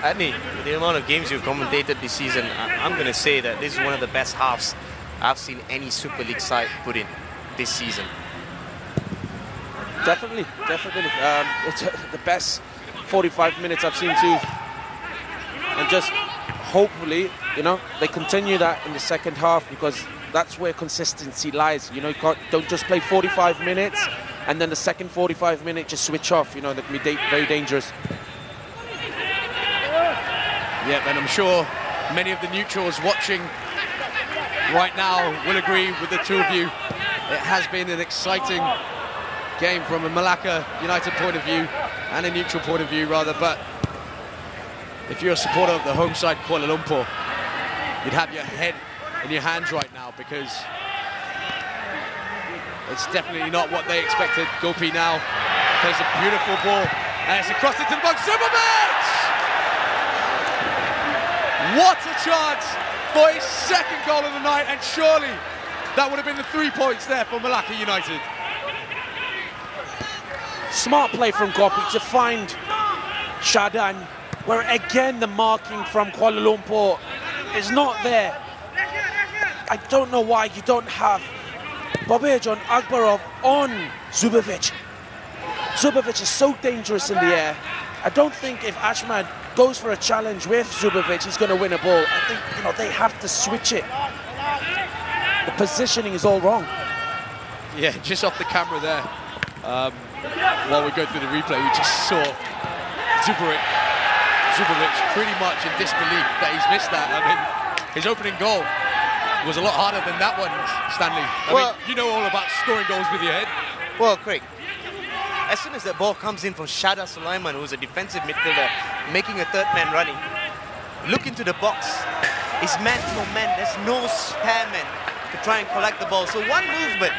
Speaker 4: Adni, with the amount of games you've commentated this season, I'm going to say that this is one of the best halves I've seen any Super League side put in this season.
Speaker 5: Definitely, definitely. It's the best 45 minutes I've seen too. And just hopefully, you know, they continue that in the second half, because that's where consistency lies. You know, you don't just play 45 minutes and then the second 45 minutes just switch off. You know, that can be very dangerous.
Speaker 6: Yeah, and I'm sure many of the neutrals watching right now will agree with the two of you. It has been an exciting game from a Melaka United point of view, and a neutral point of view rather, but if you're a supporter of the home side Kuala Lumpur, you'd have your head in your hands right now, because it's definitely not what they expected. Gopi now plays a beautiful ball, and it's across into the box. Zubovic! What a chance for his second goal of the night, and surely that would have been the 3 points there for Melaka United.
Speaker 5: Smart play from Gopi to find Shadan, where again the marking from Kuala Lumpur is not there. I don't know why you don't have Bobejan Akbarov on Zubovic. Zubovic is so dangerous in the air. I don't think if Ashman goes for a challenge with Zubovic, he's going to win a ball. I think, you know, they have to switch it. The positioning is all wrong.
Speaker 6: Yeah, just off the camera there. While we go through the replay, we just saw Zubovic pretty much in disbelief that he's missed that. I mean, his opening goal was a lot harder than that one, Stanley. I mean, you know all about scoring goals with your head.
Speaker 4: Well, Craig, as soon as that ball comes in from Shada Sulaiman, who's a defensive midfielder, making a third man running, look into the box. It's man to man. There's no spare man to try and collect the ball. So one movement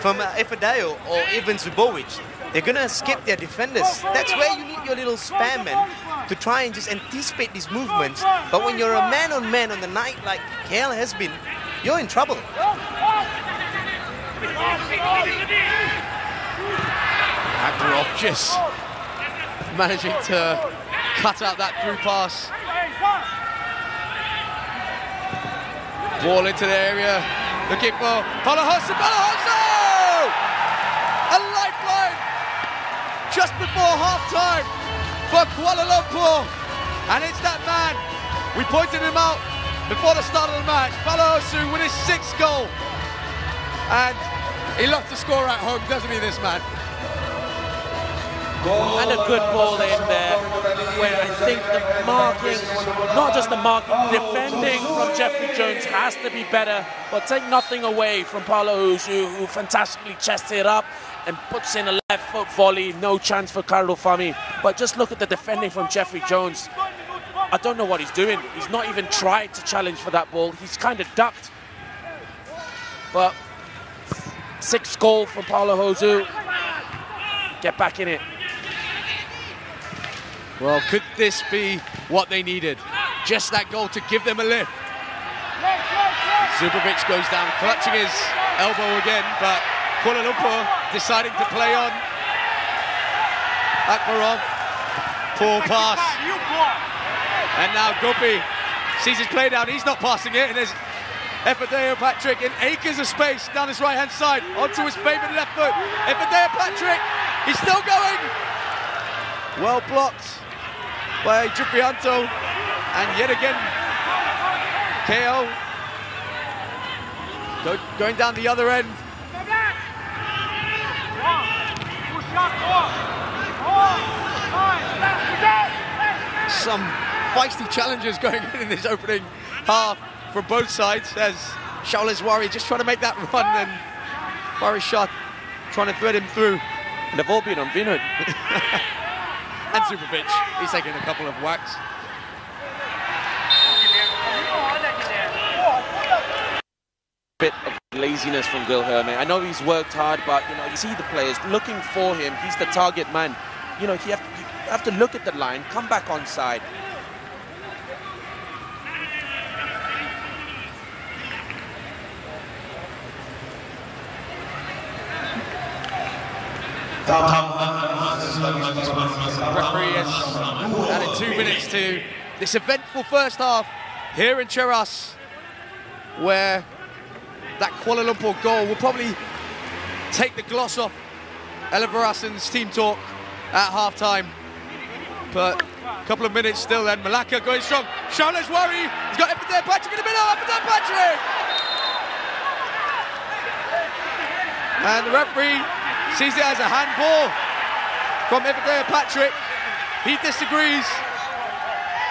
Speaker 4: from Efedayo or even Zubovic, they're going to escape their defenders. That's where you need your little spare man to try and just anticipate these movements. But when you're a man-on-man on the night like KL has been, you're in trouble.
Speaker 6: Akbarov just managing to cut out that through pass. Ball into the area, looking for Palahosu. A lifeline just before half-time for Kuala Lumpur. And it's that man, we pointed him out before the start of the match, Palahosu with his 6th goal. And he loves to score at home, doesn't he, this man?
Speaker 5: And a good ball in there, where I think the marking, not just the marking, defending from Jeffrey Jones has to be better, but take nothing away from Palahosu, who fantastically chests it up and puts in a left foot volley, no chance for Carlo Fami. But just look at the defending from Jeffrey Jones. I don't know what he's doing. He's not even tried to challenge for that ball. He's kind of ducked. But 6th goal from Palahosu. Get back in it.
Speaker 6: Well, could this be what they needed? Just that goal to give them a lift. Zubovic goes down, clutching his elbow again, but Kuala Lumpur deciding to play on. Akbarov, poor pass. And now Gopi sees his play down, he's not passing it, and there's Efedayo Patrick in acres of space down his right-hand side, onto his favourite left foot. Efedayo Patrick, he's still going. Well blocked by Juprianto, and yet again KO going down the other end. Some feisty challenges going in this opening half from both sides, as Shauleswari just trying to make that run, and Farishat trying to thread him through.
Speaker 5: And they've all been on Vinod.
Speaker 6: And Zubovic, he's taking a couple of whacks.
Speaker 5: Bit of laziness from Guilherme. I know he's worked hard, but you know, you see the players looking for him. He's the target man. You know, you have to look at the line, come back on side.
Speaker 6: Referee has added 2 minutes to this eventful first half here in Cheras, where that Kuala Lumpur goal will probably take the gloss off Elivarasan's team talk at half-time. But a couple of minutes still then. Melaka going strong. Shauleswari, he's got Efedayo Patrick in the middle. Efedayo Patrick! And the referee sees it as a handball from Efedayo Patrick. He disagrees,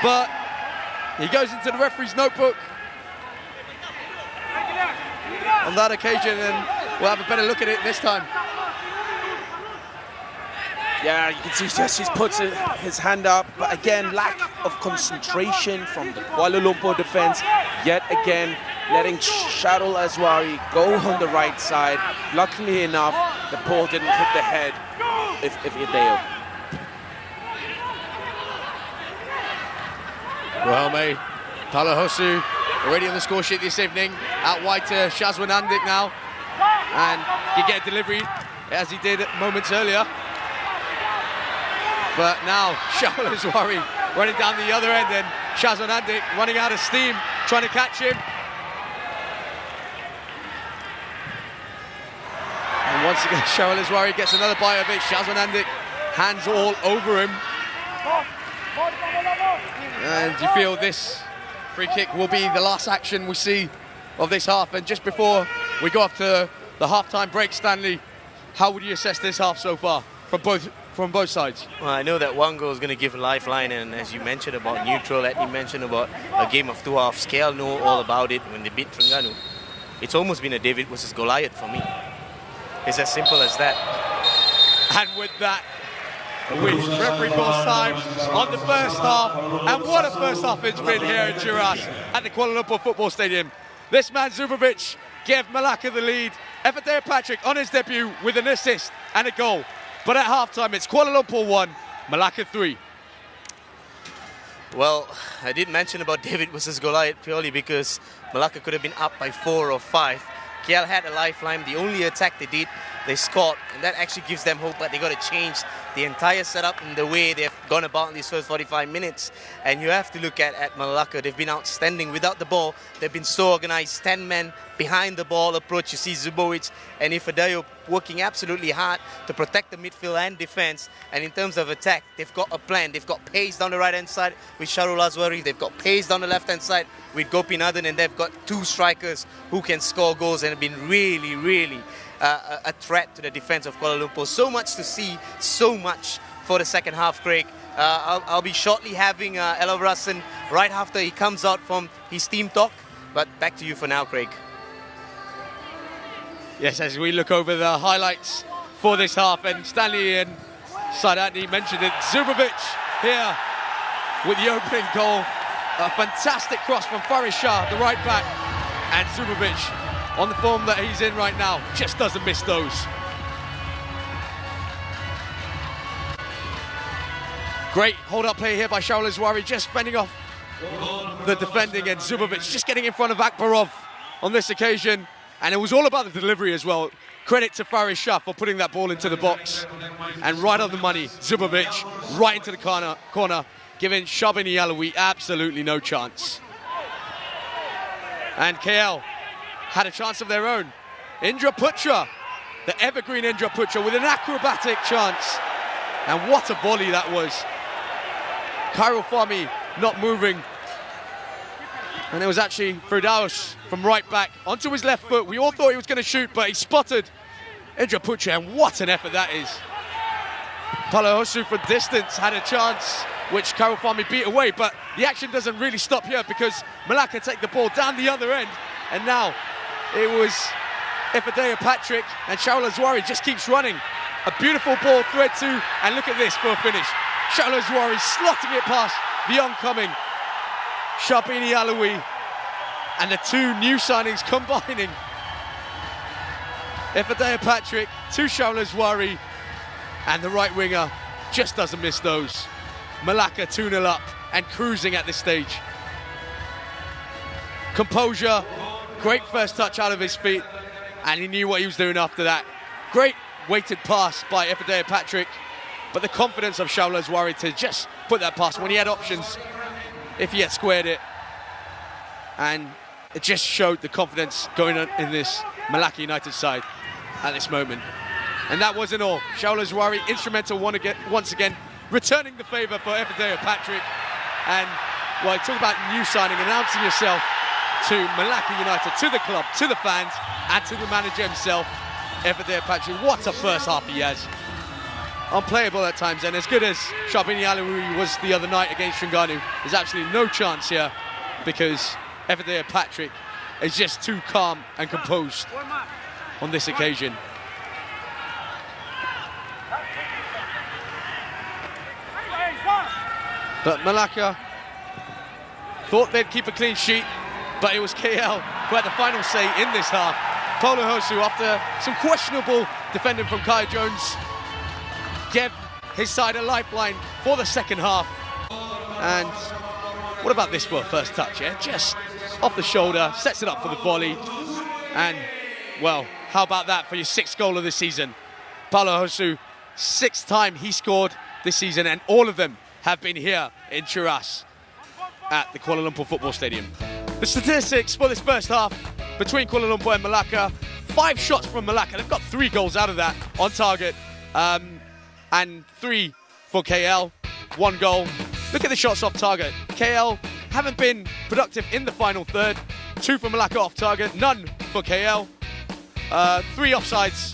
Speaker 6: but he goes into the referee's notebook on that occasion, and we'll have a better look at it this time.
Speaker 5: Yeah, you can see just he puts his hand up, but again, lack of concentration from the Kuala Lumpur defense. Yet again, letting Shauleswari go on the right side. Luckily enough, the ball didn't hit the head of Efedayo.
Speaker 6: Guilherme Palahosu already on the score sheet this evening. Out wide to Shazwan Andik now. And he get a delivery as he did moments earlier. But now Shaul Azwari running down the other end, and Shazwan Andik running out of steam, trying to catch him. And once again, Shaul Azwari gets another bite of it. Shazwan Andik, hands all over him. And you feel this free kick will be the last action we see of this half. And just before we go off to the half-time break, Stanley, how would you assess this half so far from both sides?
Speaker 4: Well, I know that one goal is going to give a lifeline, and as you mentioned about neutral, Etni mentioned about a game of two halves. KL know all about it when they beat Terengganu. It's almost been a David versus Goliath for me. It's as simple as that.
Speaker 6: And with that, we referee calls time on the first half. And what a first half it's been here in Cheras at the Kuala Lumpur Football Stadium. This man, Zubovic, gave Melaka the lead. Efadea Patrick on his debut with an assist and a goal. But at halftime, it's Kuala Lumpur 1, Melaka 3.
Speaker 4: Well, I did mention about David versus Goliath purely because Melaka could have been up by 4 or 5. KL had a lifeline. The only attack they did, they scored, and that actually gives them hope. But they got to change the entire setup in the way they've gone about in these first 45 minutes. And you have to look at Melaka. They've been outstanding without the ball. They've been so organized. 10 men behind the ball approach. You see Zubovic and Ifedayo working absolutely hard to protect the midfield and defense. And in terms of attack, they've got a plan. They've got pace down the right-hand side with Shaul Azwari. They've got pace down the left-hand side with Gopi Nathan, and they've got 2 strikers who can score goals and have been really, really a threat to the defense of Kuala Lumpur. So much to see, so much for the second half, Craig. I'll be shortly having Ella Rassen right after he comes out from his team talk. But back to you for now, Craig.
Speaker 6: Yes, as we look over the highlights for this half, and Stanley and Sadatni mentioned it. Zubovic here with the opening goal. A fantastic cross from Faris Shah, the right back. And Zubovic, on the form that he's in right now, just doesn't miss those. Great hold-up play here by Shaul Azwari, just fending off the defending, and Zubovic just getting in front of Akbarov on this occasion. And it was all about the delivery as well. Credit to Faris Shah for putting that ball into the box. And right on the money, Zubovic right into the corner, giving Shabini Alawi absolutely no chance. And KL had a chance of their own. Indra Putra, the evergreen Indra Putra, with an acrobatic chance. And what a volley that was. Khairul Fahmi not moving. And it was actually Firdaus from right back onto his left foot. We all thought he was going to shoot, but he spotted Indra Putra, and what an effort that is. Palahosu from distance had a chance, which Khairul Fahmi beat away, but the action doesn't really stop here because Melaka take the ball down the other end, and now it was Efadea Patrick, and Shaul Azwari just keeps running. A beautiful ball thread to, and look at this for a finish. Shaul Azwari slotting it past the oncoming Shabini Alawi, and the 2 new signings combining. Efadea Patrick to Shaul Azwari, and the right winger just doesn't miss those. Melaka 2-0 up and cruising at this stage. Composure, great first touch out of his feet, and he knew what he was doing after that. Great weighted pass by Efadea Patrick, but the confidence of Shaul Azwari to just put that pass when he had options, if he had squared it. And it just showed the confidence going on in this Melaka United side at this moment. And that wasn't all. Shaul Azwari instrumental once again, returning the favour for Efadea Patrick. And, well, talk about new signing, announcing yourself to Melaka United, to the club, to the fans, and to the manager himself, Efadea Patrick. What a first half he has. Unplayable at times, and as good as Shabini Alawi was the other night against Terengganu, there's absolutely no chance here because Efadea Patrick is just too calm and composed on this occasion. But Melaka thought they'd keep a clean sheet, but it was KL who had the final say in this half. Paulo Hosu, after some questionable defending from Kaya Jones, gave his side a lifeline for the second half. And what about this for a first touch? Yeah? Just off the shoulder, sets it up for the volley. And, well, how about that for your 6th goal of the season? Paulo Hosu, 6th time he scored this season, and all of them have been here in Cheras at the Kuala Lumpur Football Stadium. The statistics for this first half between Kuala Lumpur and Melaka: 5 shots from Melaka. They've got 3 goals out of that on target, and 3 for KL, 1 goal. Look at the shots off target. KL haven't been productive in the final third. 2 for Melaka off target, none for KL. 3 offsides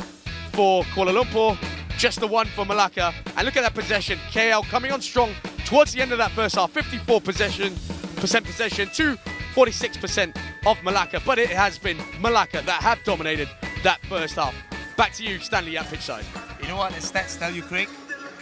Speaker 6: for Kuala Lumpur, just the 1 for Melaka. And look at that possession. KL coming on strong towards the end of that first half. 54% possession to 46% of Melaka. But it has been Melaka that have dominated that first half. Back to you, Stanley, at pitch side.
Speaker 7: You know what the stats tell you, Craig?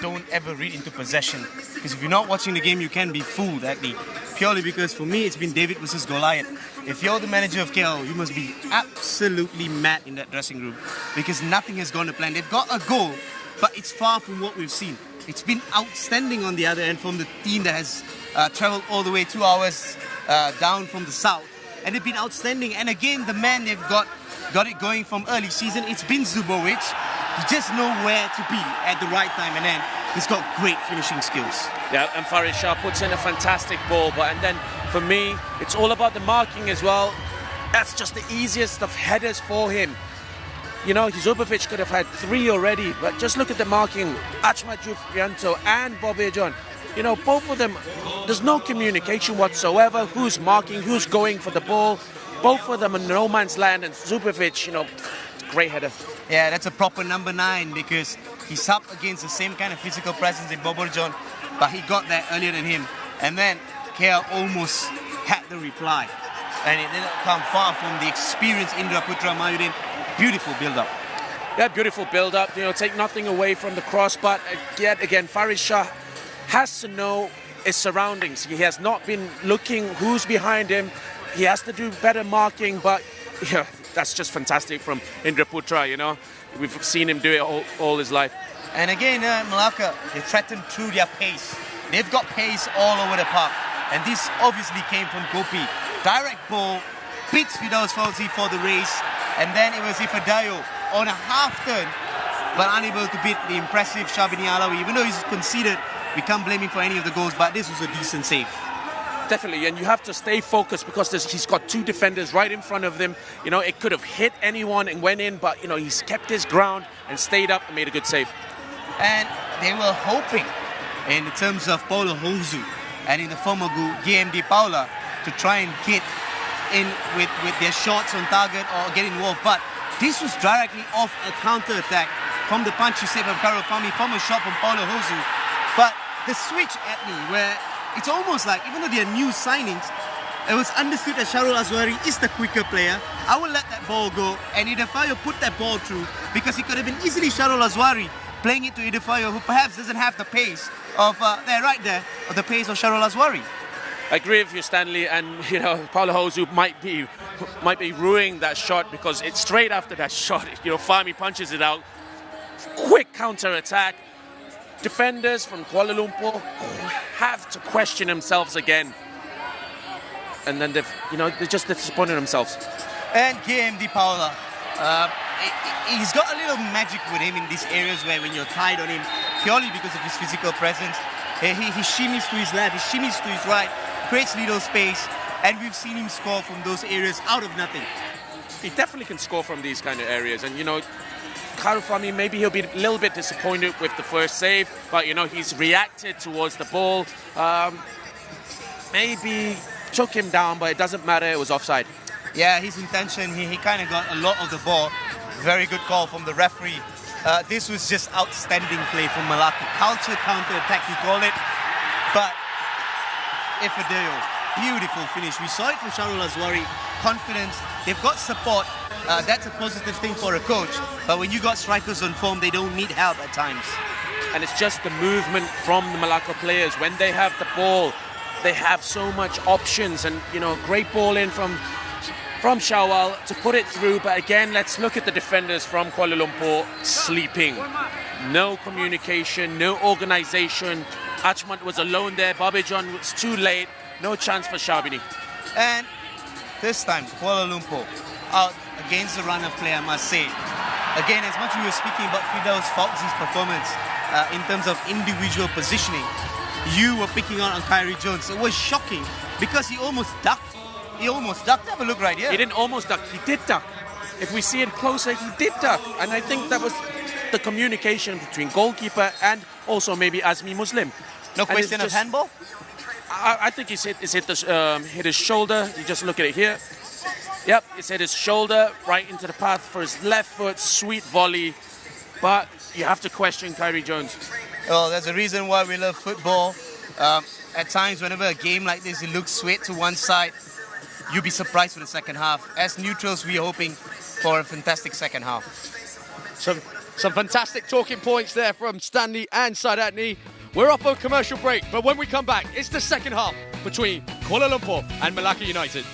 Speaker 7: Don't ever read into possession. Because if you're not watching the game, you can be fooled, actually. Purely because for me, it's been David versus Goliath. If you're the manager of KL, you must be absolutely mad in that dressing room. Because nothing has gone to plan. They've got a goal, but it's far from what we've seen. It's been outstanding on the other end from the team that has travelled all the way 2 hours down from the south. And they've been outstanding. And again, the man they've got it going from early season, it's been Zubovic. You just know where to be at the right time, and then he's got great finishing skills.
Speaker 5: Yeah, and Farid Shah puts in a fantastic ball, and then for me, it's all about the marking as well. That's just the easiest of headers for him. You know, Zubovic could have had 3 already, but just look at the marking. Achmat Jufrianto and Bobby John. You know, both of them, there's no communication whatsoever. Who's marking, who's going for the ball. Both of them in no man's land, and Zubovic, you know, great header.
Speaker 7: Yeah, that's a proper number 9 because he's up against the same kind of physical presence in Bobor John, but he got there earlier than him. And then KL almost had the reply. And it didn't come far from the experienced Indra Putra Mayudin. Beautiful build-up.
Speaker 5: Yeah, beautiful build-up. You know, take nothing away from the cross, but yet again, Farid Shah has to know his surroundings. He has not been looking who's behind him. He has to do better marking, but yeah, that's just fantastic from Indra Putra, you know. We've seen him do it all his life.
Speaker 7: And again, Melaka, they threaten through their pace. They've got pace all over the park. And this obviously came from Gopi. Direct ball, beats Firdaus Fauzi for the race. And then it was Ifadayo on a half turn, but unable to beat the impressive Shabini Alawi. Even though he's conceded, we can't blame him for any of the goals, but this was a decent save.
Speaker 5: Definitely, and you have to stay focused because he's got 2 defenders right in front of him. You know, it could have hit anyone and went in, but, you know, he's kept his ground and stayed up and made a good save.
Speaker 7: And they were hoping, in terms of Paulo Hozu and in the former GMD Paula, to try and get in with their shots on target or get involved. But this was directly off a counter-attack from the punch you said from Karol Fahmi, from a shot from Paulo Hozu. But the switch at me, where it's almost like, even though they are new signings, it was understood that Shahrul Azwari is the quicker player. I will let that ball go, and Idafayo put that ball through because it could have been easily Shahrul Azwari playing it to Idafayo, who perhaps doesn't have the pace of, the pace of Shahrul Azwari.
Speaker 5: I agree with you, Stanley, and you know, Paulo Hozu might be ruining that shot because it's straight after that shot. You know, Fahmi punches it out. Quick counter-attack. Defenders from Kuala Lumpur have to question themselves again, and then they're just disappointed themselves.
Speaker 7: And KMD Paula, he's got a little magic with him in these areas where when you're tied on him, purely because of his physical presence, he shimmies to his left, he shimmies to his right, creates little space, and we've seen him score from those areas out of nothing.
Speaker 5: He definitely can score from these kind of areas, and you know, Karol Fahmi, maybe he'll be a little bit disappointed with the first save, but you know, he's reacted towards the ball. Maybe took him down, but it doesn't matter, it was offside.
Speaker 7: Yeah, his intention, he kind of got a lot of the ball. Very good call from the referee. This was just outstanding play from Melaka. Culture counter-attack, you call it. But Ifadeo, beautiful finish. We saw it from Shahrul Azwari. Confidence, they've got support. That's a positive thing for a coach. But when you got strikers on form, they don't need help at times.
Speaker 5: And it's just the movement from the Melaka players. When they have the ball, they have so much options. And, you know, great ball in from Shawal to put it through. But again, let's look at the defenders from Kuala Lumpur sleeping. No communication, no organisation. Achmat was alone there. Babijan was too late. No chance for Shabini.
Speaker 7: And this time, Kuala Lumpur out against the run of play, I must say. Again, as much as we were speaking about Firdaus Fauzi's performance, in terms of individual positioning, you were picking on Kyrie Jones. It was shocking because he almost ducked. He almost ducked. Have a look right here.
Speaker 5: He didn't almost duck, he did duck. If we see it closer, he did duck. And I think that was the communication between goalkeeper and also maybe Azmi Muslim.
Speaker 7: No question of handball?
Speaker 5: I think he's hit his shoulder. You just look at it here. Yep, he's hit his shoulder right into the path for his left foot. Sweet volley. But you have to question Kyrie Jones.
Speaker 7: Well, there's a reason why we love football. At times, whenever a game like this, it looks swayed to one side, you'll be surprised for the second half. As neutrals, we're hoping for a fantastic second half.
Speaker 6: Some fantastic talking points there from Stanley and Sadatni. We're off a commercial break, but when we come back, it's the second half between Kuala Lumpur and Melaka United.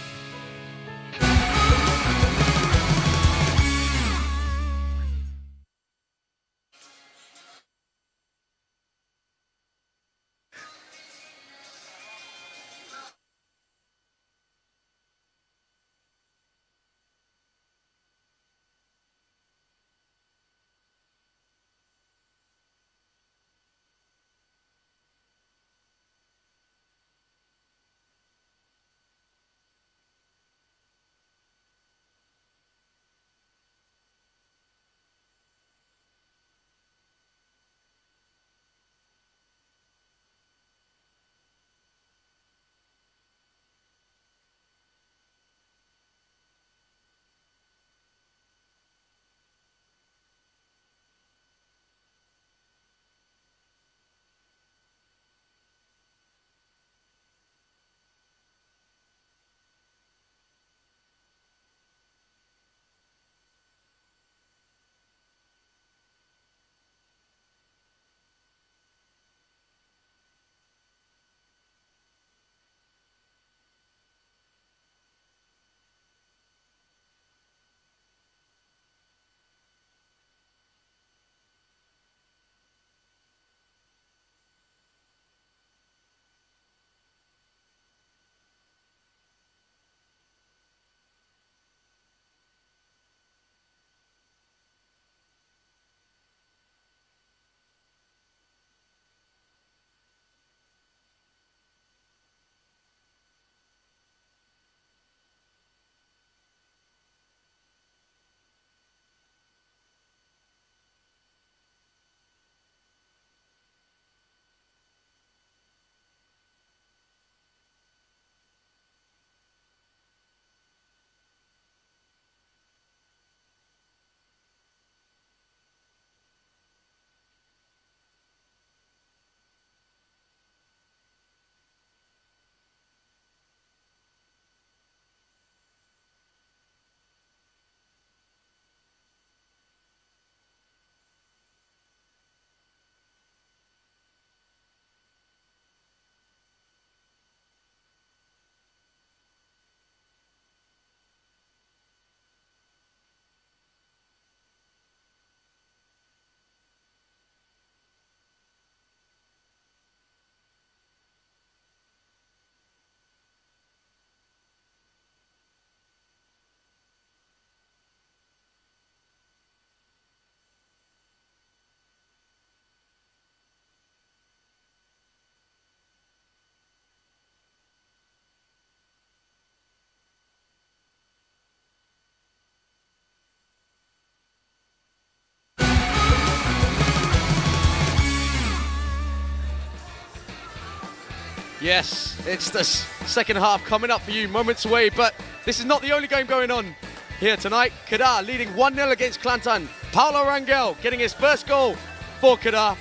Speaker 6: Yes, it's the second half coming up for you moments away, but this is not the only game going on here tonight. Kedah leading 1-0 against Kelantan. Paulo Rangel getting his first goal for Kedah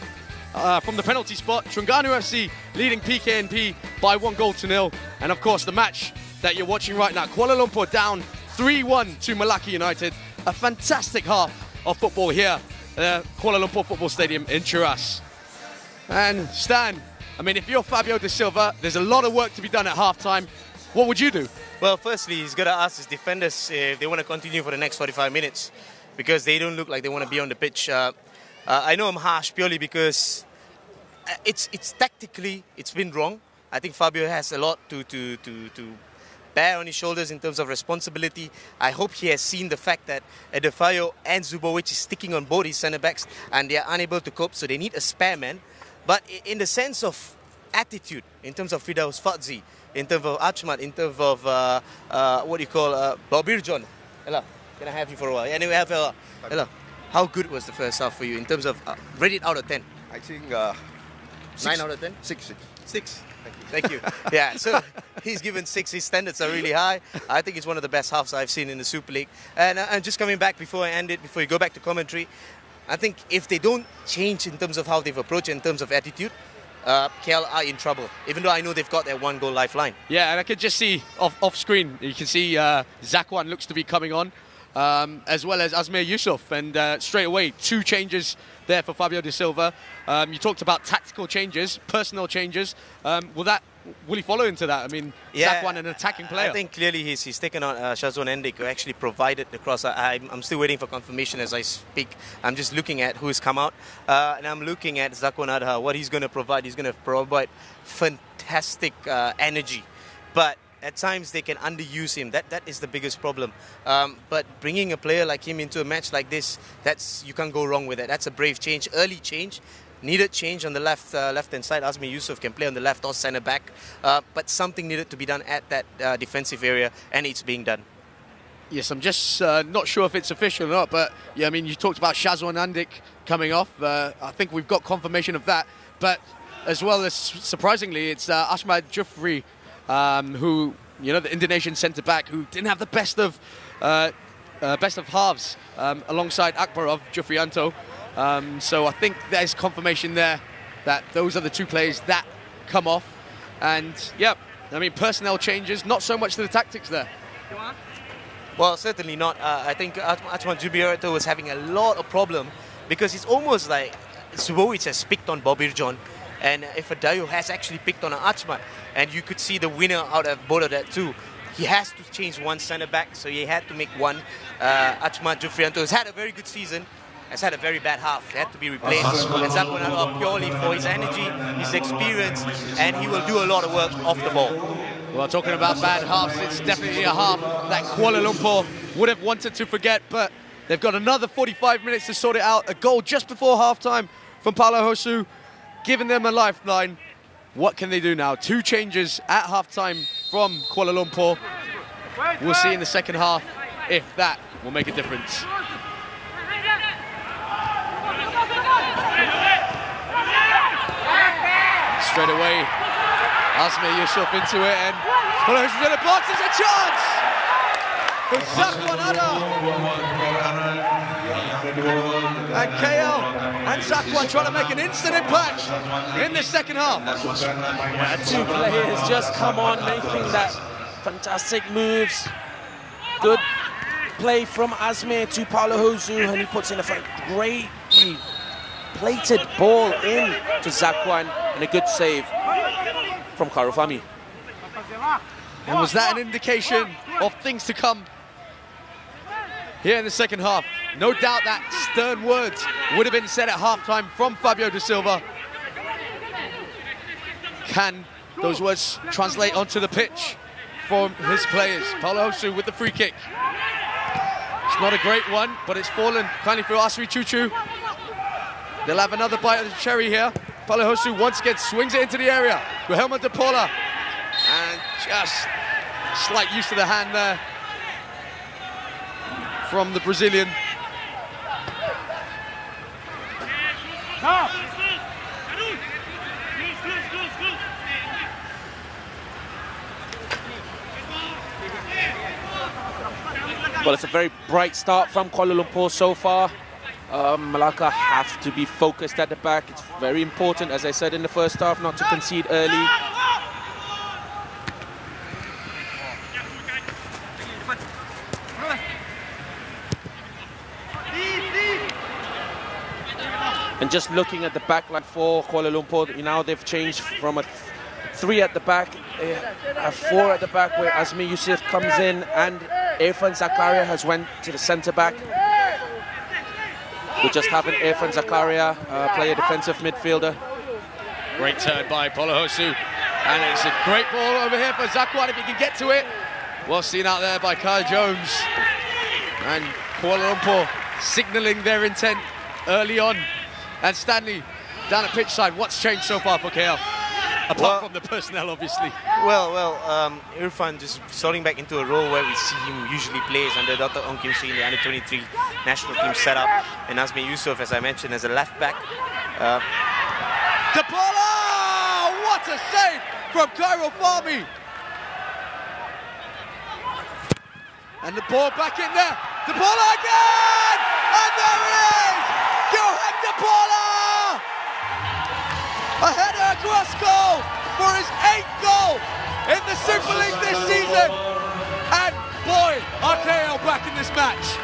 Speaker 6: from the penalty spot. Terengganu FC leading PKNP by 1-0. And of course the match that you're watching right now, Kuala Lumpur down 3-1 to Melaka United. A fantastic half of football here at Kuala Lumpur Football Stadium in Cheras. And Stan, I mean, if you're Fabio De Silva, there's a lot of work to be done at half-time. What would you do?
Speaker 4: Well, firstly, he's got to ask his defenders if they want to continue for the next 45 minutes because they don't look like they want to be on the pitch. I know I'm harsh purely because it's tactically, it's been wrong. I think Fabio has a lot to bear on his shoulders in terms of responsibility. I hope he has seen the fact that Adebayo and Zubovic is sticking on both his centre-backs and they are unable to cope, so they need a spare man. But in the sense of attitude, in terms of Firdaus Fadzi, in terms of Achmat, in terms of what do you call Bobir John. Hello, can I have you for a while? Anyway, hello. How good was the first half for you in terms of rate it out of 10?
Speaker 8: I think
Speaker 4: 9 out of 10?
Speaker 8: 6.
Speaker 4: 6. Thank you. Yeah, so he's given 6. His standards are really high. I think it's one of the best halves I've seen in the Super League. And just coming back before I end it, before you go back to commentary, I think if they don't change in terms of how they've approached it, in terms of attitude, KL are in trouble, even though I know they've got their 1-goal lifeline.
Speaker 6: Yeah, and I could just see off screen, you can see Zakwan looks to be coming on, as well as Asmir Yusuf, and straight away 2 changes there for Fabio De Silva. You talked about tactical changes, personal changes. Will he follow into that? I mean,
Speaker 4: yeah,
Speaker 6: Zakwan, an attacking player.
Speaker 4: I think clearly he's taken on Shazwan Endik, who actually provided the cross. I'm still waiting for confirmation as I speak. I'm just looking at who's come out, and I'm looking at Zakwan Adha, what he's going to provide. He's going to provide fantastic energy, but at times they can underuse him. That is the biggest problem. But bringing a player like him into a match like this, you can't go wrong with it. That's a brave change, early change. Needed change on the left-hand side. Asmir Yusuf can play on the left or centre-back. But something needed to be done at that defensive area, and it's being done.
Speaker 6: Yes, I'm just not sure if it's official or not, but yeah, I mean, you talked about Shazwan Andik coming off. I think we've got confirmation of that. But as well as, surprisingly, it's Ahmad Jufri, who, you know, the Indonesian centre-back, who didn't have the best of halves alongside Akbarov, Jufrianto. So I think there's confirmation there that those are the 2 players that come off. And, yeah, I mean, personnel changes, not so much to the tactics there.
Speaker 4: Well, certainly not. I think Achmat Jubierato was having a lot of problem because it's almost like Zubovic has picked on Bobir John, and if Adayo has actually picked on Achmat, and you could see the winner out of both of that too. He has to change one centre-back, so he had to make one. Achmat Jufrianto has had a very good season, has had a very bad half. He had to be replaced. And Zakwan purely for his energy, his experience, and he will do a lot of work off the ball.
Speaker 6: Well, talking about bad halves, it's definitely a half that Kuala Lumpur would have wanted to forget, but they've got another 45 minutes to sort it out. A goal just before half-time from Paulo Hosu, giving them a lifeline. What can they do now? 2 changes at half-time from Kuala Lumpur. We'll see in the second half if that will make a difference. Straight away, Asmir Yusuf into it, and Paulo Hosu's in the box. There's a chance for Zakwan Adha. And KL and Zakwan trying to make an instant impact in the second half.
Speaker 5: Yeah, 2 players just come on, making that fantastic moves. Good play from Asmir to Paulo Hosu, and he puts in a great plated ball in to Zakwan, and a good save from Karufami.
Speaker 6: And was that an indication of things to come here in the second half? No doubt that stern words would have been said at halftime from Fabio De Silva. Can those words translate onto the pitch from his players? Paulo Hosu with the free kick. It's not a great one, but it's fallen kindly through Asri Chuchu. They'll have another bite of the cherry here. Paulo Hosu once again swings it into the area. Guilherme de Paula. And just slight use of the hand there from the Brazilian.
Speaker 5: Well, it's a very bright start from Kuala Lumpur so far. Melaka have to be focused at the back. It's very important, as I said in the first half, not to concede early. And just looking at the back line for Kuala Lumpur, now they've changed from a 3 at the back, a 4 at the back, where Asmir Yusuf comes in and Irfan Zakaria has went to the centre back. We just have an Irfan Zakaria play a defensive midfielder.
Speaker 6: Great turn by Paulo Hosu. And it's a great ball over here for Zakwan if he can get to it. Well seen out there by Kyle Jones. And Kuala Lumpur signalling their intent early on. And Stanley down at pitch side. What's changed so far for KL? Apart from the personnel, obviously.
Speaker 4: Irfan just sorting back into a role where we see him usually plays under Dr. Ong Kim Sui in the under-23 national team setup. And Azmi Yusof, as I mentioned, as a left back.
Speaker 6: DePaula! What a save from Khairul Fahmy! And the ball back in there. DePaula again! And there it is! Johan DePaula! A header cross goal for his 8th goal in the Super League this season. And boy, are KL back in this match.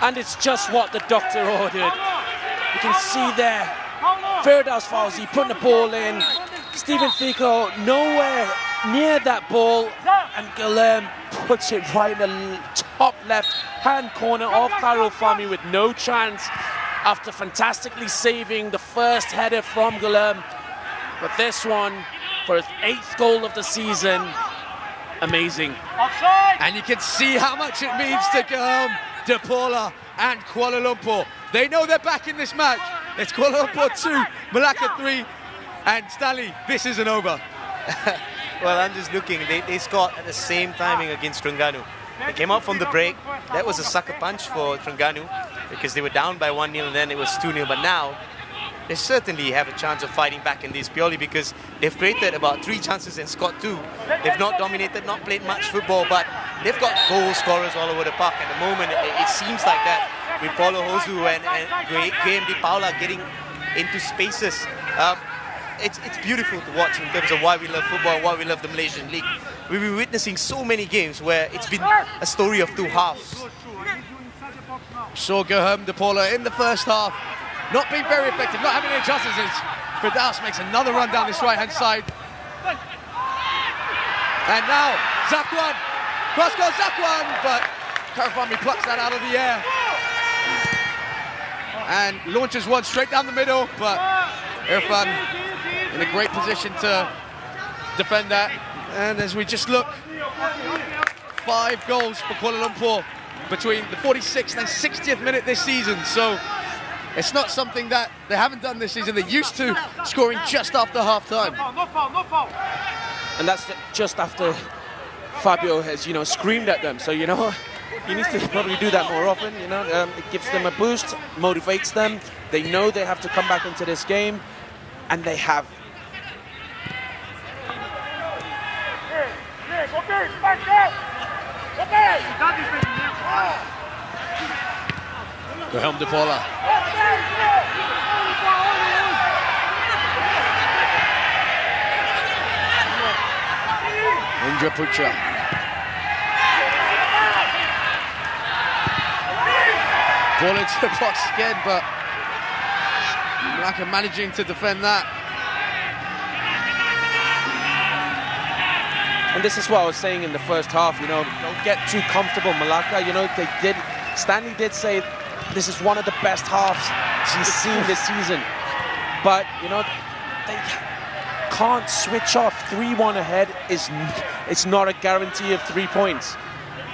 Speaker 5: And it's just what the doctor ordered. You can see there, Firdaus Fauzi putting the ball in. Stephen Thiko nowhere near that ball, and Guilherme puts it right in the top left-hand corner of Khairul Fahmy with no chance after fantastically saving the first header from Guilherme. But this one, for his 8th goal of the season, amazing.
Speaker 6: And you can see how much it means to Guilherme, DePaula and Kuala Lumpur. They know they're back in this match. It's Kuala Lumpur 2, Melaka 3, and Stanley, this isn't over.
Speaker 4: Well, I'm just looking. They scored at the same timing against Terengganu. They came out from the break. That was a sucker punch for Terengganu because they were down by 1-0 and then it was 2-0. But now, they certainly have a chance of fighting back in this purely because they've created about 3 chances and scored 2. They've not dominated, not played much football, but they've got goal scorers all over the park. At the moment, it seems like that with Paulo Hosu and KMD Paula getting into spaces. It's beautiful to watch in terms of why we love football and why we love the Malaysian League. We've been witnessing so many games where it's been a story of 2 halves.
Speaker 6: Saw Guilherme DePaula in the first half, not being very effective, not having any chances. Firdaus makes another run down this right-hand side. And now, Zakwan, cross goal Zakwan, but Khairul Fahmy plucks that out of the air. And launches one straight down the middle, but Irfan in a great position to defend that. And as we just look, 5 goals for Kuala Lumpur between the 46th and 60th minute this season. So it's not something that they haven't done this season. They're used to scoring just after half-time.
Speaker 5: And that's just after Fabio has, screamed at them. So, he needs to probably do that more often, It gives them a boost, motivates them. They know they have to come back into this game, and they have.
Speaker 6: Guilherme DePaula. Indra Putra. Ball into the box again, but Melaka managing to defend that.
Speaker 5: And this is what I was saying in the first half, don't get too comfortable, Melaka. Stanley did say this is one of the best halves he's seen this season. But, they can't switch off. 3-1 ahead it's not a guarantee of 3 points.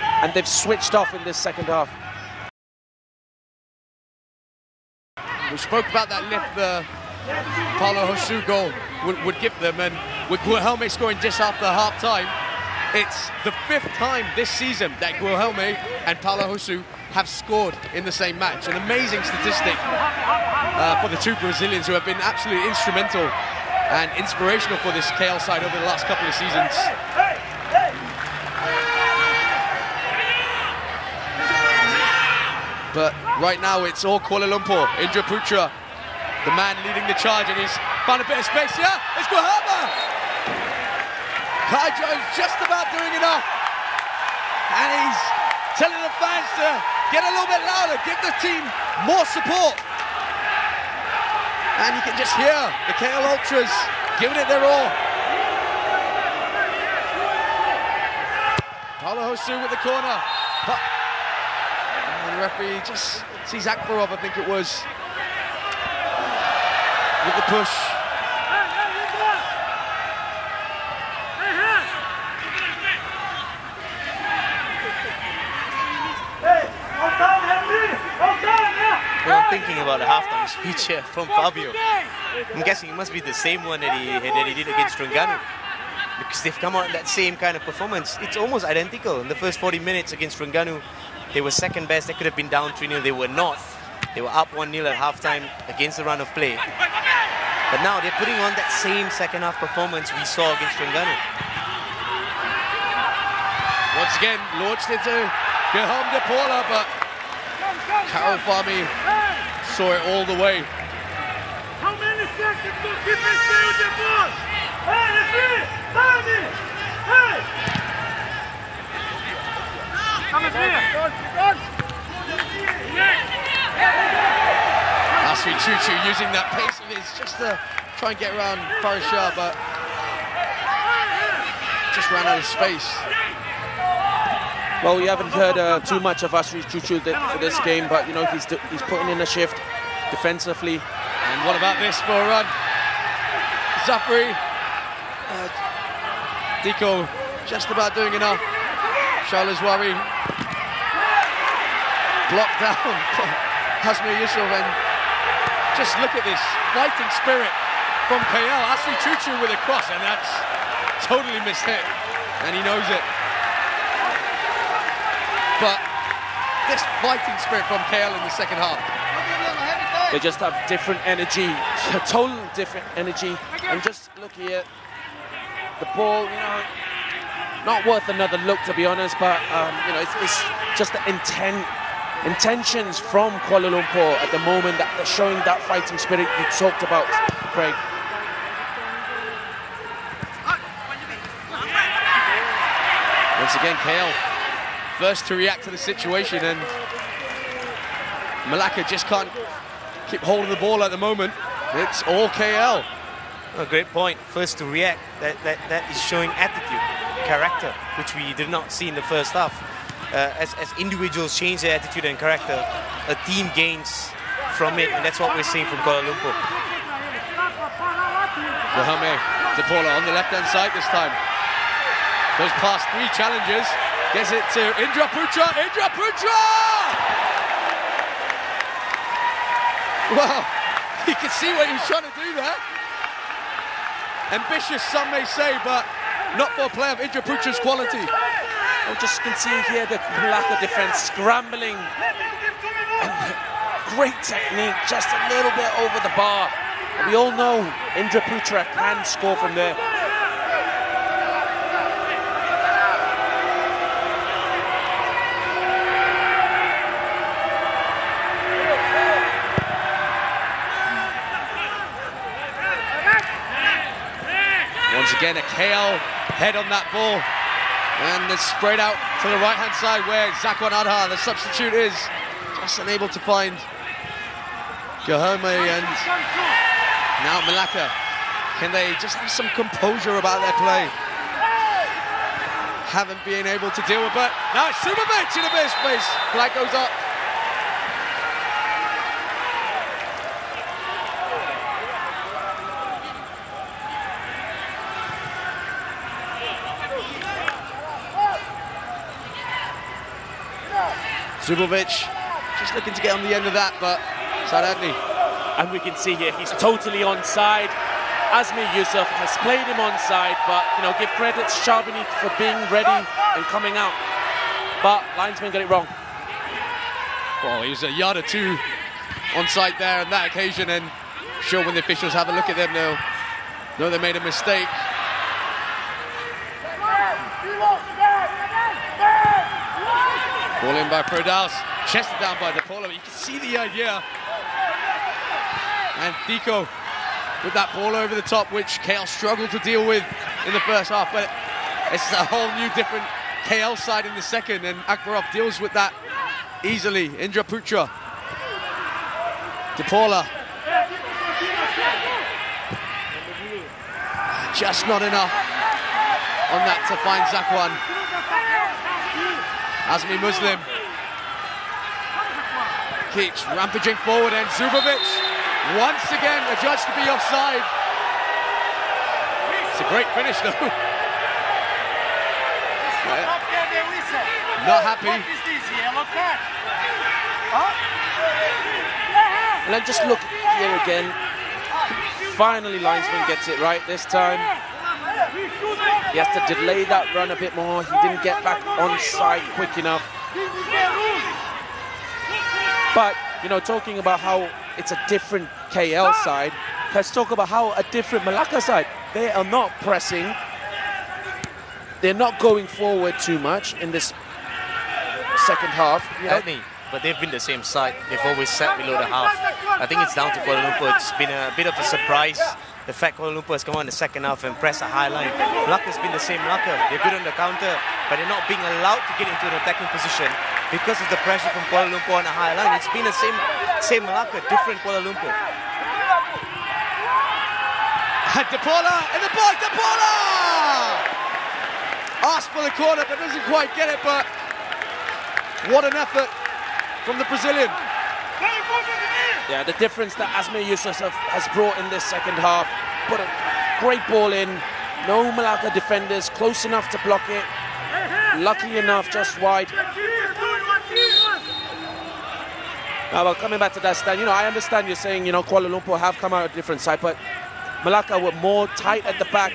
Speaker 5: And they've switched off in this second half.
Speaker 6: We spoke about that lift the Paulo Hosu goal would give them, and with Guilherme scoring just after half-time, it's the 5th time this season that Guilherme and Paulo Hosu have scored in the same match. An amazing statistic for the 2 Brazilians who have been absolutely instrumental and inspirational for this KL side over the last couple of seasons. But right now it's all Kuala Lumpur. Indra Putra, the man leading the charge, and he's found a bit of space here. It's Guilherme! Kai Jones just about doing enough. And he's telling the fans to get a little bit louder, give the team more support. And you can just hear the KL Ultras giving it their all. Paulo Hosu with the corner. And referee just sees Akbarov, I think it was, with the push.
Speaker 4: Well, I'm thinking about the halftime speech here from Fabio. I'm guessing it must be the same one that he did against Terengganu, because they've come out in that same kind of performance. It's almost identical. In the first 40 minutes against Terengganu, they were second best. They could have been down 3-0. They were not. They were up 1-0 at halftime against the run of play. But now they're putting on that same second half performance we saw against Terengganu.
Speaker 6: Once again, launched into Gerham de Paula, but Carol Fahmy saw it all the way.
Speaker 8: How many seconds to keep me stay with the ball? Hey, referee! Fahmy! Hey! Come here!
Speaker 6: Asri Chuchu using that pace of his just to try and get around Faris Shah, but just ran out of space.
Speaker 5: Well, we haven't heard too much of Asri Chuchu for this game, but you know he's putting in a shift defensively.
Speaker 6: And what about this for a run? Zafri, Diko just about doing enough. Shalazwari blocked down Hasmi Yusuf, and just look at this fighting spirit from KL. Asri Chuchu with a cross, and that's totally missed hit, and he knows it. But this fighting spirit from KL in the second half.
Speaker 5: They just have different energy, a total different energy. And just look here, the ball, you know, not worth another look to be honest, but you know, it's just the intentions from Kuala Lumpur at the moment that they're showing that fighting spirit you talked about, Craig.
Speaker 6: Once again, KL first to react to the situation, and Melaka just can't keep hold of the ball at the moment. It's all KL.
Speaker 4: A great point. First to react. That is showing attitude, character, which we did not see in the first half. As individuals change their attitude and character, a team gains from it, and that's what we're seeing from Kuala Lumpur.
Speaker 6: Mohamed Depola on the left-hand side this time. Goes past 3 challengers. Gets it to Indra Putra. Indra Putra! Well, you can see what he was trying to do there. Ambitious, some may say, but not for a player of Indra Putra's quality.
Speaker 5: I just can see here the Melaka defense scrambling. And great technique, just a little bit over the bar. And we all know Indra Putra can score from there.
Speaker 6: Once again, a KL head on that ball. And it's spread out to the right-hand side where Zakwan Adha, the substitute, is just unable to find Gahome, and now Melaka. Can they just have some composure about their play? Haven't been able to deal with it. Now it's Subovic in a bit of space. Flag goes up. Zubovic just looking to get on the end of that, but Sadadni.
Speaker 5: And we can see here he's totally onside. Azmi Yusuf has played him onside, but you know, give credit to Charbonny for being ready and coming out. But linesman got it wrong.
Speaker 6: Well, he was a yard or two onside there on that occasion, and sure, when the officials have a look at them, they'll know they made a mistake. Ball in by Prodaus, chested down by DePaula, but you can see the idea. And Thico with that ball over the top, which KL struggled to deal with in the first half, but it's a whole new different KL side in the second, and Akbarov deals with that easily. Indra Putra. DePaula. Just not enough on that to find Zakwan. Azmi Muslim. Rakic rampaging forward, and Zubovic once again adjudged to be offside. It's a great finish though. Not happy.
Speaker 5: And then just look here again. Finally, linesman gets it right this time. He has to delay that run a bit more. He didn't get back on side quick enough. But, you know, talking about how it's a different KL side, let's talk about how a different Melaka side. They are not pressing. They're not going forward too much in this second half.
Speaker 4: But they've been the same side. They've always sat below the half. I think it's down to Kuala Lumpur. It's been a bit of a surprise. The fact Kuala Lumpur has come on in the second half and pressed a high line. Melaka's been the same Melaka. They're good on the counter, but they're not being allowed to get into an attacking position because of the pressure from Kuala Lumpur on a high line. It's been the same Melaka, different Kuala Lumpur.
Speaker 6: DePaula in the box, DePaula! Asked for the corner, but doesn't quite get it, but what an effort from the Brazilian.
Speaker 5: Yeah, the difference that Asmir Yusuf has brought in this second half. Put a great ball in. No Melaka defenders close enough to block it. Lucky enough, just wide. Now, well, coming back to that stand, you know, I understand you're saying, you know, Kuala Lumpur have come out a different side, but Melaka were more tight at the back.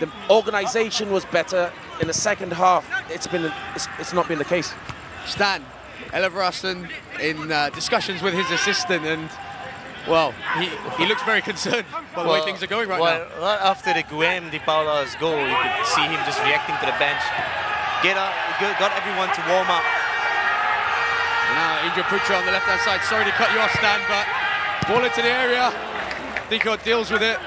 Speaker 5: The organisation was better in the second half. It's not been the case.
Speaker 6: Stan Elevarasan in discussions with his assistant, and well, he looks very concerned by the way things are going right now.
Speaker 4: Right after the Guem de Paula's goal, you could see him just reacting to the bench. Got everyone to warm up.
Speaker 6: Now Indra Putra on the left-hand side. Sorry to cut you off, Stan, but ball into the area. Thiko deals with it.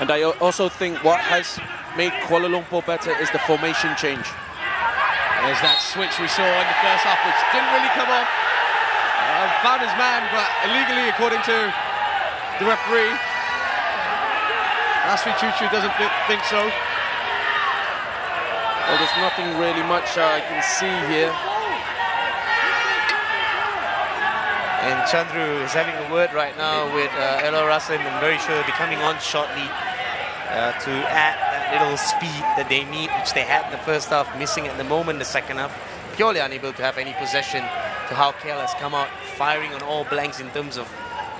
Speaker 5: And I also think what has made Kuala Lumpur better is the formation change.
Speaker 6: There's that switch we saw in the first half, which didn't really come off. Found his man, but illegally, according to the referee. Asfi Chuchu doesn't think so.
Speaker 5: Well, there's nothing really much I can see here.
Speaker 4: And Chandru is having a word right now with Elo Rasim. I'm very sure they'll be coming on shortly to add that little speed that they need, which they had in the first half, missing at the moment in the second half. Purely unable to have any possession, to how KL has come out firing on all blanks in terms of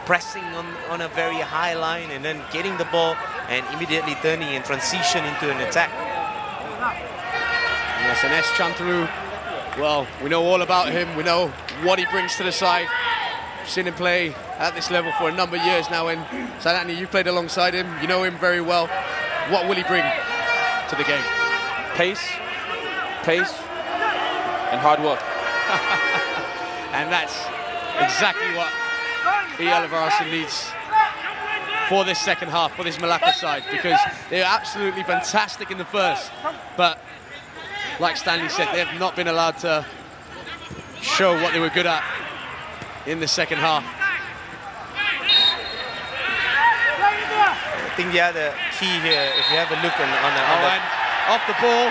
Speaker 4: pressing on a very high line and then getting the ball and immediately turning in transition into an attack.
Speaker 6: Yes, and S. Chantru, well, we know all about him. We know what he brings to the side. Seen him play at this level for a number of years now, and Sanatni, you've played alongside him, you know him very well. What will he bring to the game?
Speaker 5: Pace, and hard work.
Speaker 6: And that's exactly what E.L. Alvarez needs for this second half, for this Melaka side, because they're absolutely fantastic in the first, but like Stanley said, they have not been allowed to show what they were good at in the second half.
Speaker 4: I think the other key here, if you have a look and
Speaker 6: off the ball,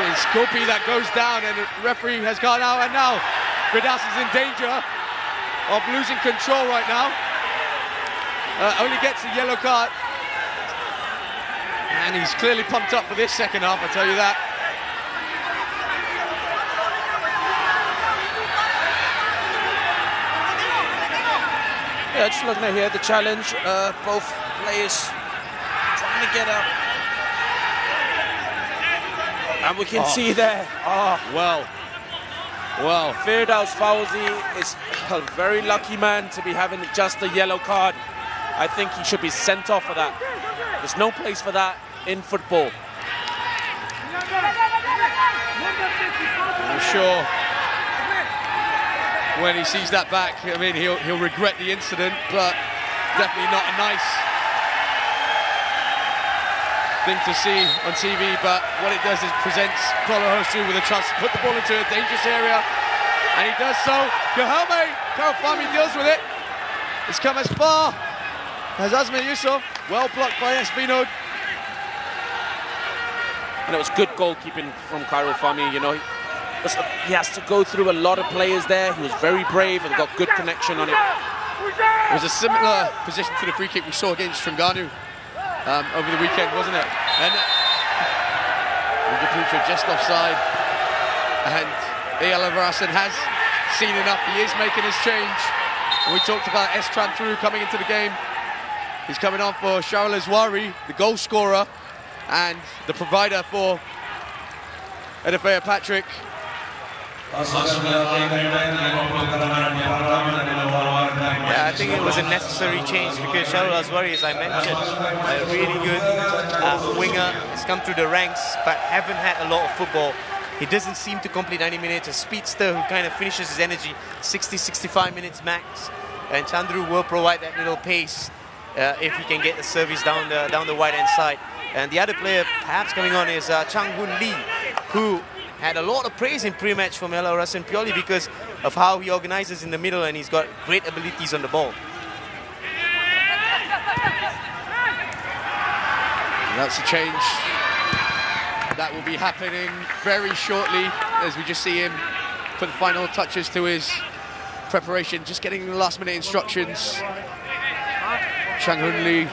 Speaker 6: it's Gopi that goes down, and the referee has gone out, and now Vidas is in danger of losing control right now. Only gets a yellow card, and he's clearly pumped up for this second half, I'll tell you that.
Speaker 5: Yeah, just looking at here, the challenge, both players trying to get up. And we can see there.
Speaker 6: Well,
Speaker 5: Firdaus Fauzi is a very lucky man to be having just a yellow card. I think he should be sent off for that. There's no place for that in football.
Speaker 6: I'm sure when he sees that back. I mean, he'll regret the incident, but definitely not a nice thing to see on TV. But what it does is presents Polohosu with a chance to put the ball into a dangerous area, and he does so. Gahame, Karafami deals with it. It's come as far as Azmi Yusuf. Well blocked by Espino.
Speaker 5: And it was good goalkeeping from Karafami, you know. He has to go through a lot of players there. He was very brave and got good connection on it.
Speaker 6: It was a similar position to the free kick we saw against Terengganu over the weekend, wasn't it? And Putra just offside. And Eyal Alvarasan has seen enough. He is making his change. And we talked about Estran through coming into the game. He's coming on for Sharal Azwari, the goal scorer, and the provider for Edefea Patrick.
Speaker 4: Yeah, I think it was a necessary change because Sharal Azwari, as I mentioned, a really good winger, has come through the ranks but haven't had a lot of football. He doesn't seem to complete 90 minutes. A speedster who kind of finishes his energy 60-65 minutes max, and Chandru will provide that little pace if he can get the service down the right hand side. And the other player perhaps coming on is Chang Hoon Lee, who had a lot of praise in pre-match from El Arasan purely because of how he organizes in the middle, and he's got great abilities on the ball.
Speaker 6: And that's a change that will be happening very shortly as we just see him put the final touches to his preparation, just getting the last minute instructions. Chang Hoon Lee.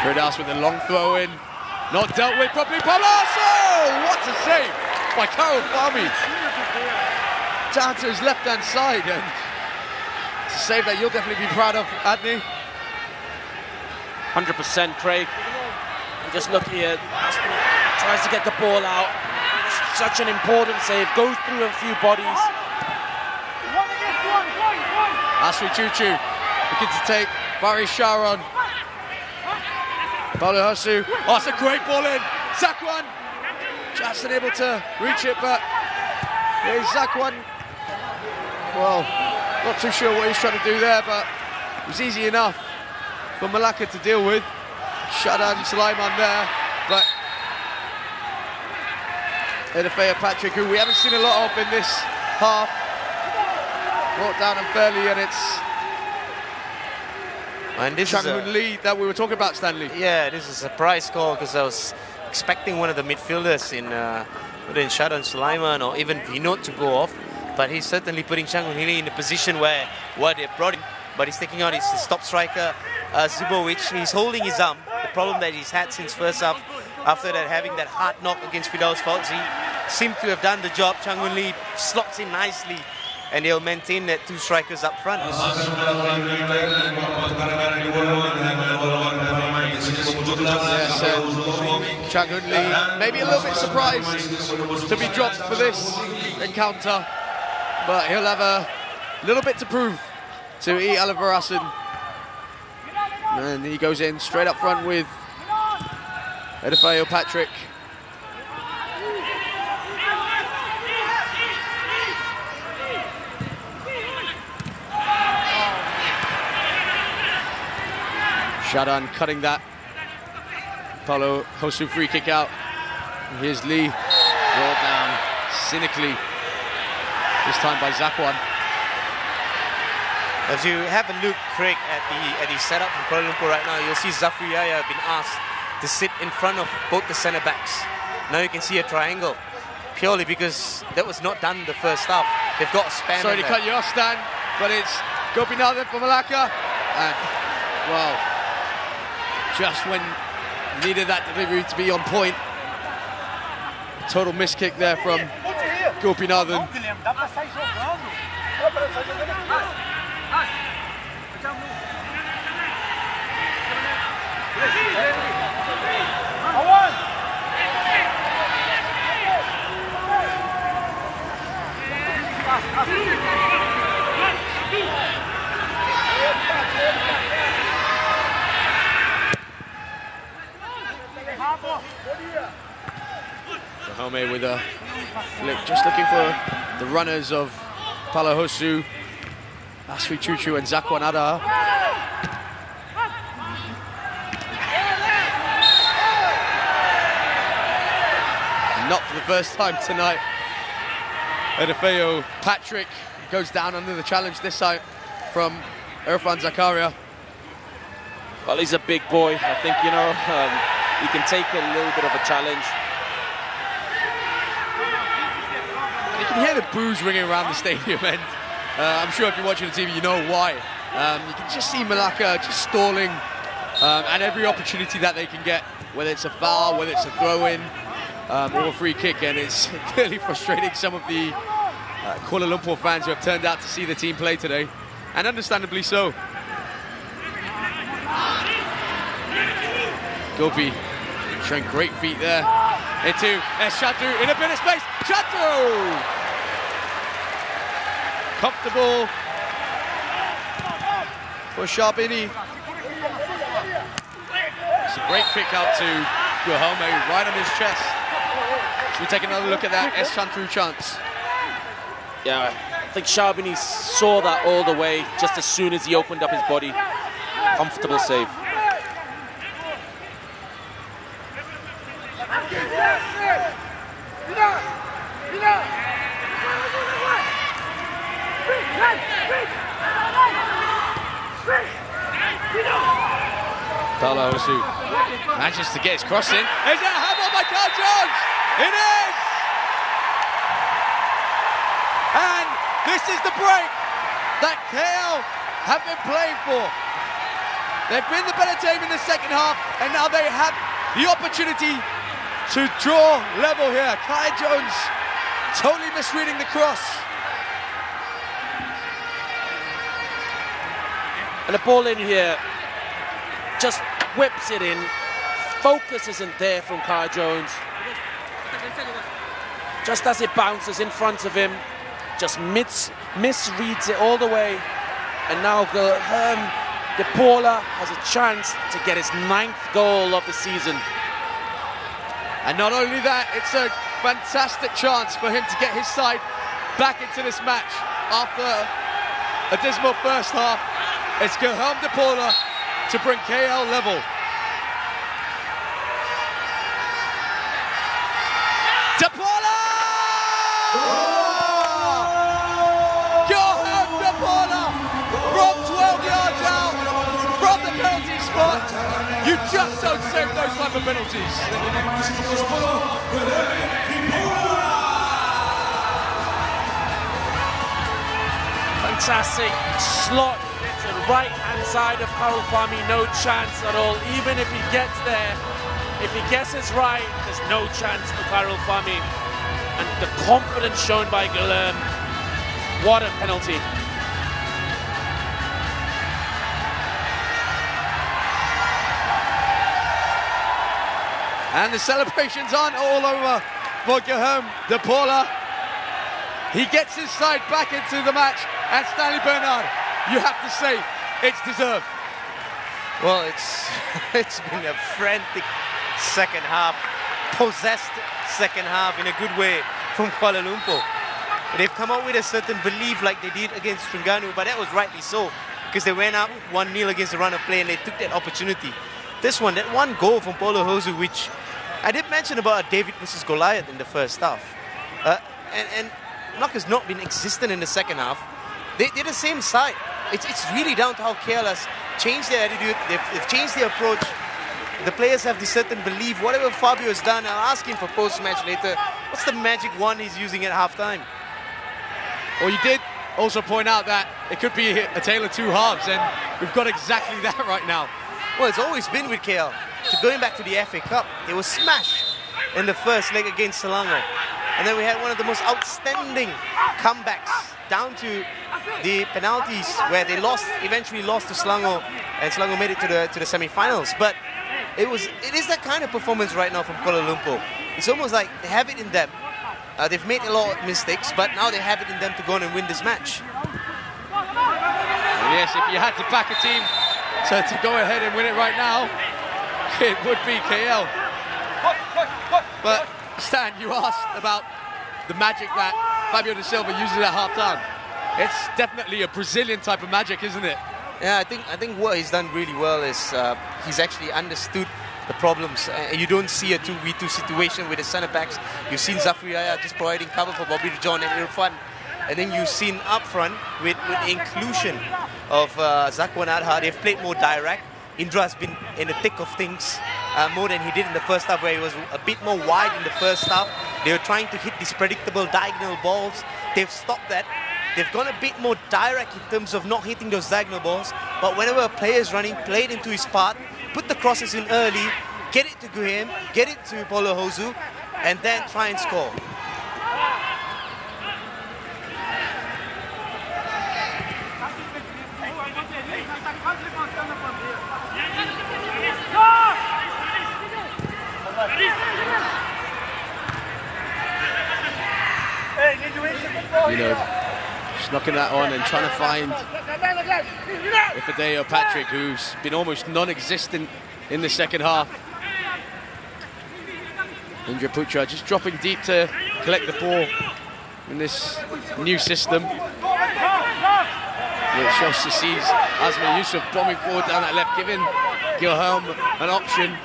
Speaker 6: Fredas with a long throw in, not dealt with properly. Palaso! What a save by Karafami down to his left hand side, and it's a save that you'll definitely be proud of, Adney.
Speaker 5: 100%, Craig. And just look here, tries to get the ball out. Such an important save, goes through a few bodies.
Speaker 6: Asri Chuchu looking to take Faris Sharon. Polohosu. Oh, it's a great ball in. Zakwan just unable to reach it, but here's Zakwan. Well, not too sure what he's trying to do there, but it was easy enough for Melaka to deal with. Shadan Sulaiman there, but Edefea Patrick, who we haven't seen a lot of in this half, brought down unfairly, and it's Chang Hoon Lee that we were talking about, Stanley.
Speaker 4: Yeah, this is a surprise call because I was expecting one of the midfielders in Shadan Sulaiman or even Vinod to go off, but he's certainly putting Chang Hoon Lee in a position where they brought him, but he's taking out his top striker, Zubovic. He's holding his arm. The problem that he's had since first half, after that having that hard knock against Firdaus Fauzi, seemed to have done the job. Chang Hoon Lee slots in nicely, and they'll maintain that two strikers up front.
Speaker 6: Chang Hoon Lee maybe a little bit surprised to be dropped for this encounter, but he'll have a little bit to prove to Eyal Alvarasan. And he goes in straight up front with Edefea Patrick. Shadan cutting that Polohosu free kick out. Here's Lee, brought down cynically, this time by Zakwan.
Speaker 4: As you have a look, Craig, at the setup from Kuala Lumpur right now, you'll see Zafri Yahya been asked to sit in front of both the centre backs. Now you can see a triangle, purely because that was not done in the first half. They've got a span.
Speaker 6: Sorry to cut you off, Stan, but it's Gopinathan for Melaka, and well, just when needed that delivery to be on point. Total miss kick there from Gopinathan. Home with a flip, just looking for the runners of Palahosu, Asri Chuchu and Zakwanada. Not for the first time tonight. Edefeo Patrick goes down under the challenge this time from Irfan Zakaria.
Speaker 5: Well, he's a big boy. I think, you know, he can take a little bit of a challenge.
Speaker 6: You can hear the boos ringing around the stadium, and I'm sure if you're watching the TV, you know why. You can just see Melaka just stalling and every opportunity that they can get, whether it's a foul, whether it's a throw-in, or a free kick, and it's clearly frustrating some of the Kuala Lumpur fans who have turned out to see the team play today, and understandably so. Gopi showing great feet there. Into Shatu in a bit of space. Shatu! Comfortable for Sharbini. It's a great kick out to Guhome right on his chest. Should we take another look at that Shantru chance?
Speaker 5: Yeah, I think Sharbini saw that all the way just as soon as he opened up his body. Comfortable save.
Speaker 6: Palahosu manages to get his cross in. Is it a hammer by Carl Jones? It is! And this is the break that KL have been playing for. They've been the better team in the second half, and now they have the opportunity to draw level here. Kai Jones totally misreading the cross.
Speaker 5: And the ball in here just whips it in. Focus isn't there from Kai Jones. Just as it bounces in front of him, just misreads it all the way. And now De Paula has a chance to get his 9th goal of the season.
Speaker 6: And not only that, it's a fantastic chance for him to get his side back into this match after a dismal first half. It's Guilherme De Paula to bring KL level. De Paula! Guilherme De Paula from 12 yards out from the penalty spot. You just don't save those type of penalties.
Speaker 5: Fantastic slot to the right-hand side of Karul Fahmi, no chance at all. Even if he gets there, if he guesses right, there's no chance for Karul Fahmi. And the confidence shown by Guilherme, what a penalty.
Speaker 6: And the celebrations aren't all over for Guilherme De Paula. He gets his side back into the match, and Stanley Bernard, you have to say, it's deserved.
Speaker 4: Well, it's been a frantic second half, possessed second half in a good way from Kuala Lumpur. They've come out with a certain belief like they did against Terengganu, but that was rightly so, because they went up 1-0 against the run of play and they took that opportunity. This one, that one goal from Paulo Hosu, which I did mention about David versus Goliath in the first half. And Melaka's not been existent in the second half. They're the same side. It's really down to how KL has changed their attitude. They've changed their approach. The players have this certain belief. Whatever Fabio has done, I'll ask him for post-match later. What's the magic wand he's using at halftime?
Speaker 6: Well, you did also point out that it could be a tale of two halves, and we've got exactly that right now.
Speaker 4: Well, it's always been with KL. So going back to the FA Cup, they were smashed in the first leg against Selangor. And then we had one of the most outstanding comebacks down to the penalties where they eventually lost to Selangor, and Selangor made it to the semi-finals. But it is that kind of performance right now from Kuala Lumpur. It's almost like they have it in them. They've made a lot of mistakes, but now they have it in them to go on and win this match.
Speaker 6: And yes, if you had to back a team to go ahead and win it right now, it would be KL. But Stan, you asked about the magic that Fabio De Silva uses at half-time. It's definitely a Brazilian type of magic, isn't it?
Speaker 4: Yeah, I think what he's done really well is he's actually understood the problems. You don't see a 2v2 situation with the centre backs. You've seen Zafriaya just providing cover for Bobby John and Irfan. And then you've seen up front with the inclusion of Zakwan Adha, they've played more direct. Indra has been in the thick of things more than he did in the first half, where he was a bit more wide in the first half. They were trying to hit these predictable diagonal balls. They've stopped that. They've gone a bit more direct in terms of not hitting those diagonal balls. But whenever a player is running, play it into his path, put the crosses in early, get it to Guhem, get it to Paulo Hosu, and then try and score.
Speaker 6: You know, just knocking that on and trying to find Ifedeo Patrick, who's been almost non-existent in the second half. Indra Putra just dropping deep to collect the ball in this new system, which also sees Azmi Yusuf bombing forward down that left, giving Guilherme an option.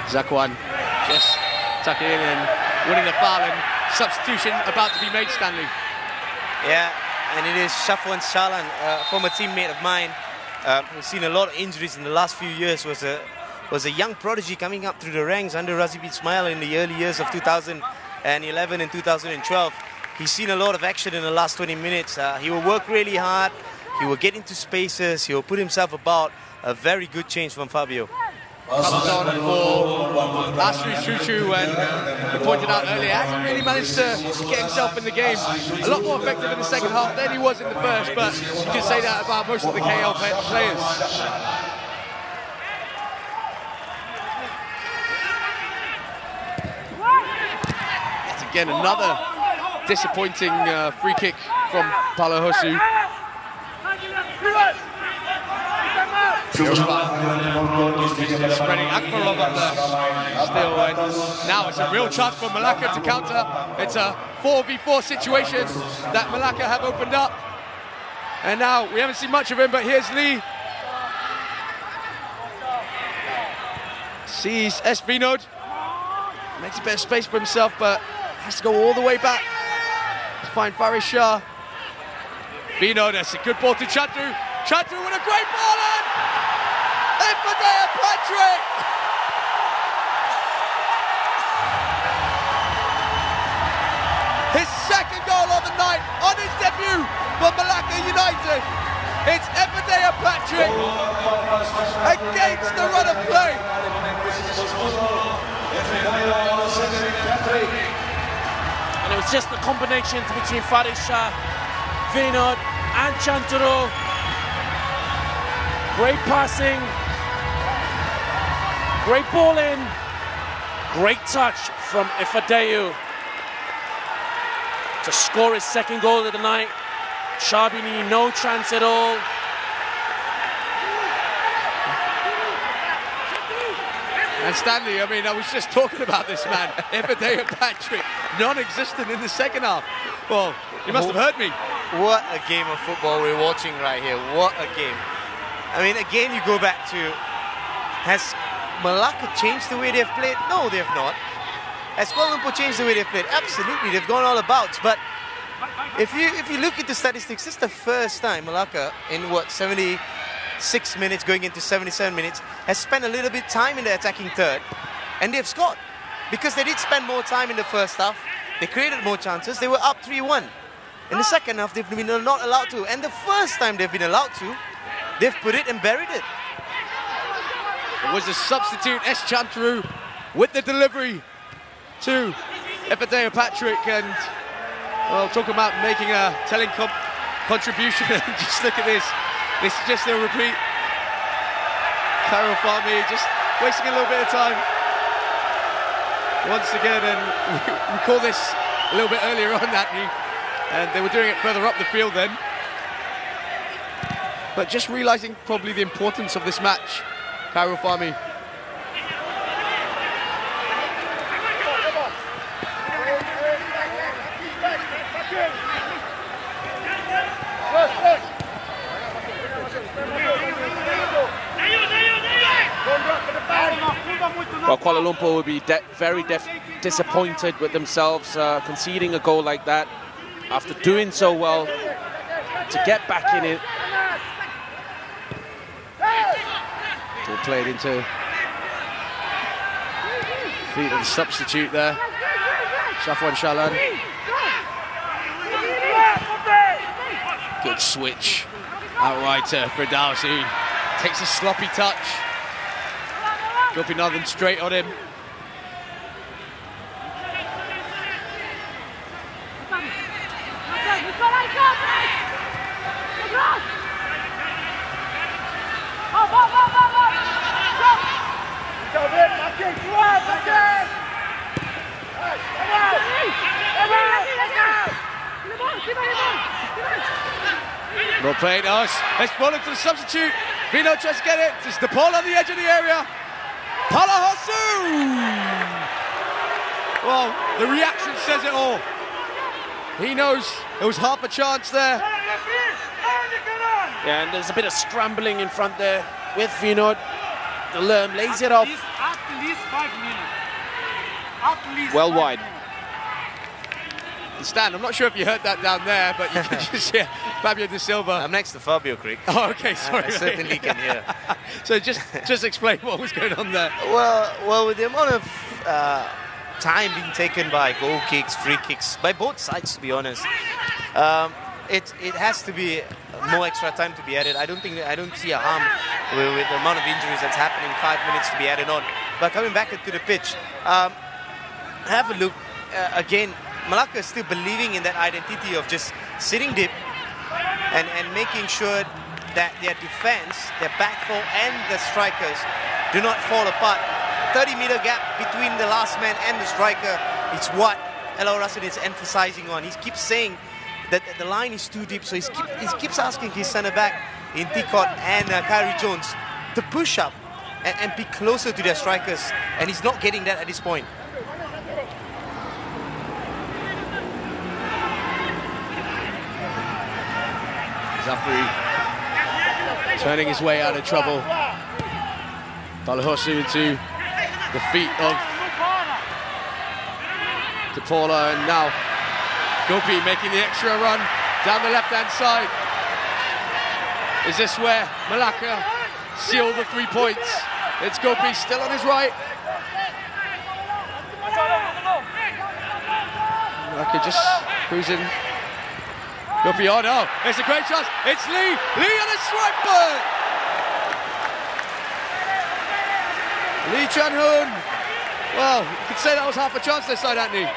Speaker 6: Zakwan just tucking in and winning the foul, and substitution about to be made, Stanley.
Speaker 4: Yeah, and it is Shafwan Shalan, a former teammate of mine, who's seen a lot of injuries in the last few years, was a young prodigy coming up through the ranks under Razib Ismail in the early years of 2011 and 2012. He's seen a lot of action in the last 20 minutes. He will work really hard, he will get into spaces, he will put himself about. A very good change from Fabio.
Speaker 6: Comes on for Asri Chuchu, and he pointed out earlier, hasn't really managed to get himself in the game. A lot more effective in the second half than he was in the first, but you can say that about most of the KL players. It's again another disappointing free kick from Paulo Hosu. Spreading Akbarov up there still, and now it's a real chance for Melaka to counter. It's a 4v4 situation that Melaka have opened up, and now we haven't seen much of him, but here's Lee. Sees S. Vinod, makes a bit of space for himself, but has to go all the way back to find Faris Shah. Vinod, that's a good ball to Chandru. Chandru with a great ball in! Ifedeo Patrick! His second goal of the night on his debut for Melaka United. It's Ifedeo Patrick against the run of play.
Speaker 5: And it was just the combination between Faris Shah, Vinod and Chanturu. Great passing, great ball in, great touch from Ifedeo to score his second goal of the night. Shabini, no chance at all.
Speaker 6: And Stanley, I mean, I was just talking about this man, Ifedeo Patrick, non-existent in the second half. Well, you must have heard me.
Speaker 4: What a game of football we're watching right here. What a game. I mean, again, you go back to, has Melaka changed the way they've played? No, they have not. Has Kuala Lumpur changed the way they've played? Absolutely, they've gone all about. But if you look at the statistics, this is the first time Melaka, in what, 76 minutes, going into 77 minutes, has spent a little bit of time in the attacking third, and they've scored. Because they did spend more time in the first half, they created more chances, they were up 3-1. In the second half, they've been not allowed to. And the first time they've been allowed to, they've put it and buried it.
Speaker 6: It was the substitute S. Chantru with the delivery to Ifedeo Patrick, and Well, talk about making a telling contribution. Just look at this. This is just a repeat. Karol Fahmy just wasting a little bit of time. Once again, and we call this a little bit earlier on, Anthony, and they were doing it further up the field then. But just realising probably the importance of this match, Karol Fahmy.
Speaker 5: Well, Kuala Lumpur will be very disappointed with themselves, conceding a goal like that after doing so well to get back in it.
Speaker 6: All played into feet of the substitute there, Shafwan Shalan. Good switch outright to Firdaus, who takes a sloppy touch. Gopinathan straight on him. Well played, us. Let's ball into the substitute. Vino tries to get it. Just the ball on the edge of the area. Palahosu! Well, the reaction says it all. He knows there was half a chance there.
Speaker 5: Yeah, and there's a bit of scrambling in front there with Vinod. The Lerm lays it off.
Speaker 8: At least 5 minutes. At least
Speaker 5: well
Speaker 8: 5
Speaker 5: wide.
Speaker 8: minutes.
Speaker 6: Stan, I'm not sure if you heard that down there, but you can just hear Fabio De Silva.
Speaker 4: I'm next to Fabio, Creek.
Speaker 6: Oh, okay, sorry.
Speaker 4: I certainly can hear.
Speaker 6: So just explain what was going on there.
Speaker 4: Well, with the amount of time being taken by goal kicks, free kicks, by both sides, to be honest, it has to be more extra time to be added. I don't see a harm with the amount of injuries that's happening. 5 minutes to be added on. But coming back to the pitch, have a look again. Melaka is still believing in that identity of just sitting deep and making sure that their defense, their back four and the strikers do not fall apart. 30-meter gap between the last man and the striker is what Ella Rasid is emphasizing on. He keeps saying that the line is too deep, so he keeps asking his centre-back in Tikot and Kyrie Jones to push up and be closer to their strikers, and he's not getting that at this point.
Speaker 6: Zafri turning his way out of trouble. Palahosu into the feet of Paula, and now Gopi making the extra run down the left-hand side. Is this where Melaka seal the 3 points? It's Gopi still on his right. Melaka just cruising. Gopi, oh no, it's a great chance. It's Lee on a strike bird. Lee Chan-hoon. Well, you could say that was half a chance this side, Anthony.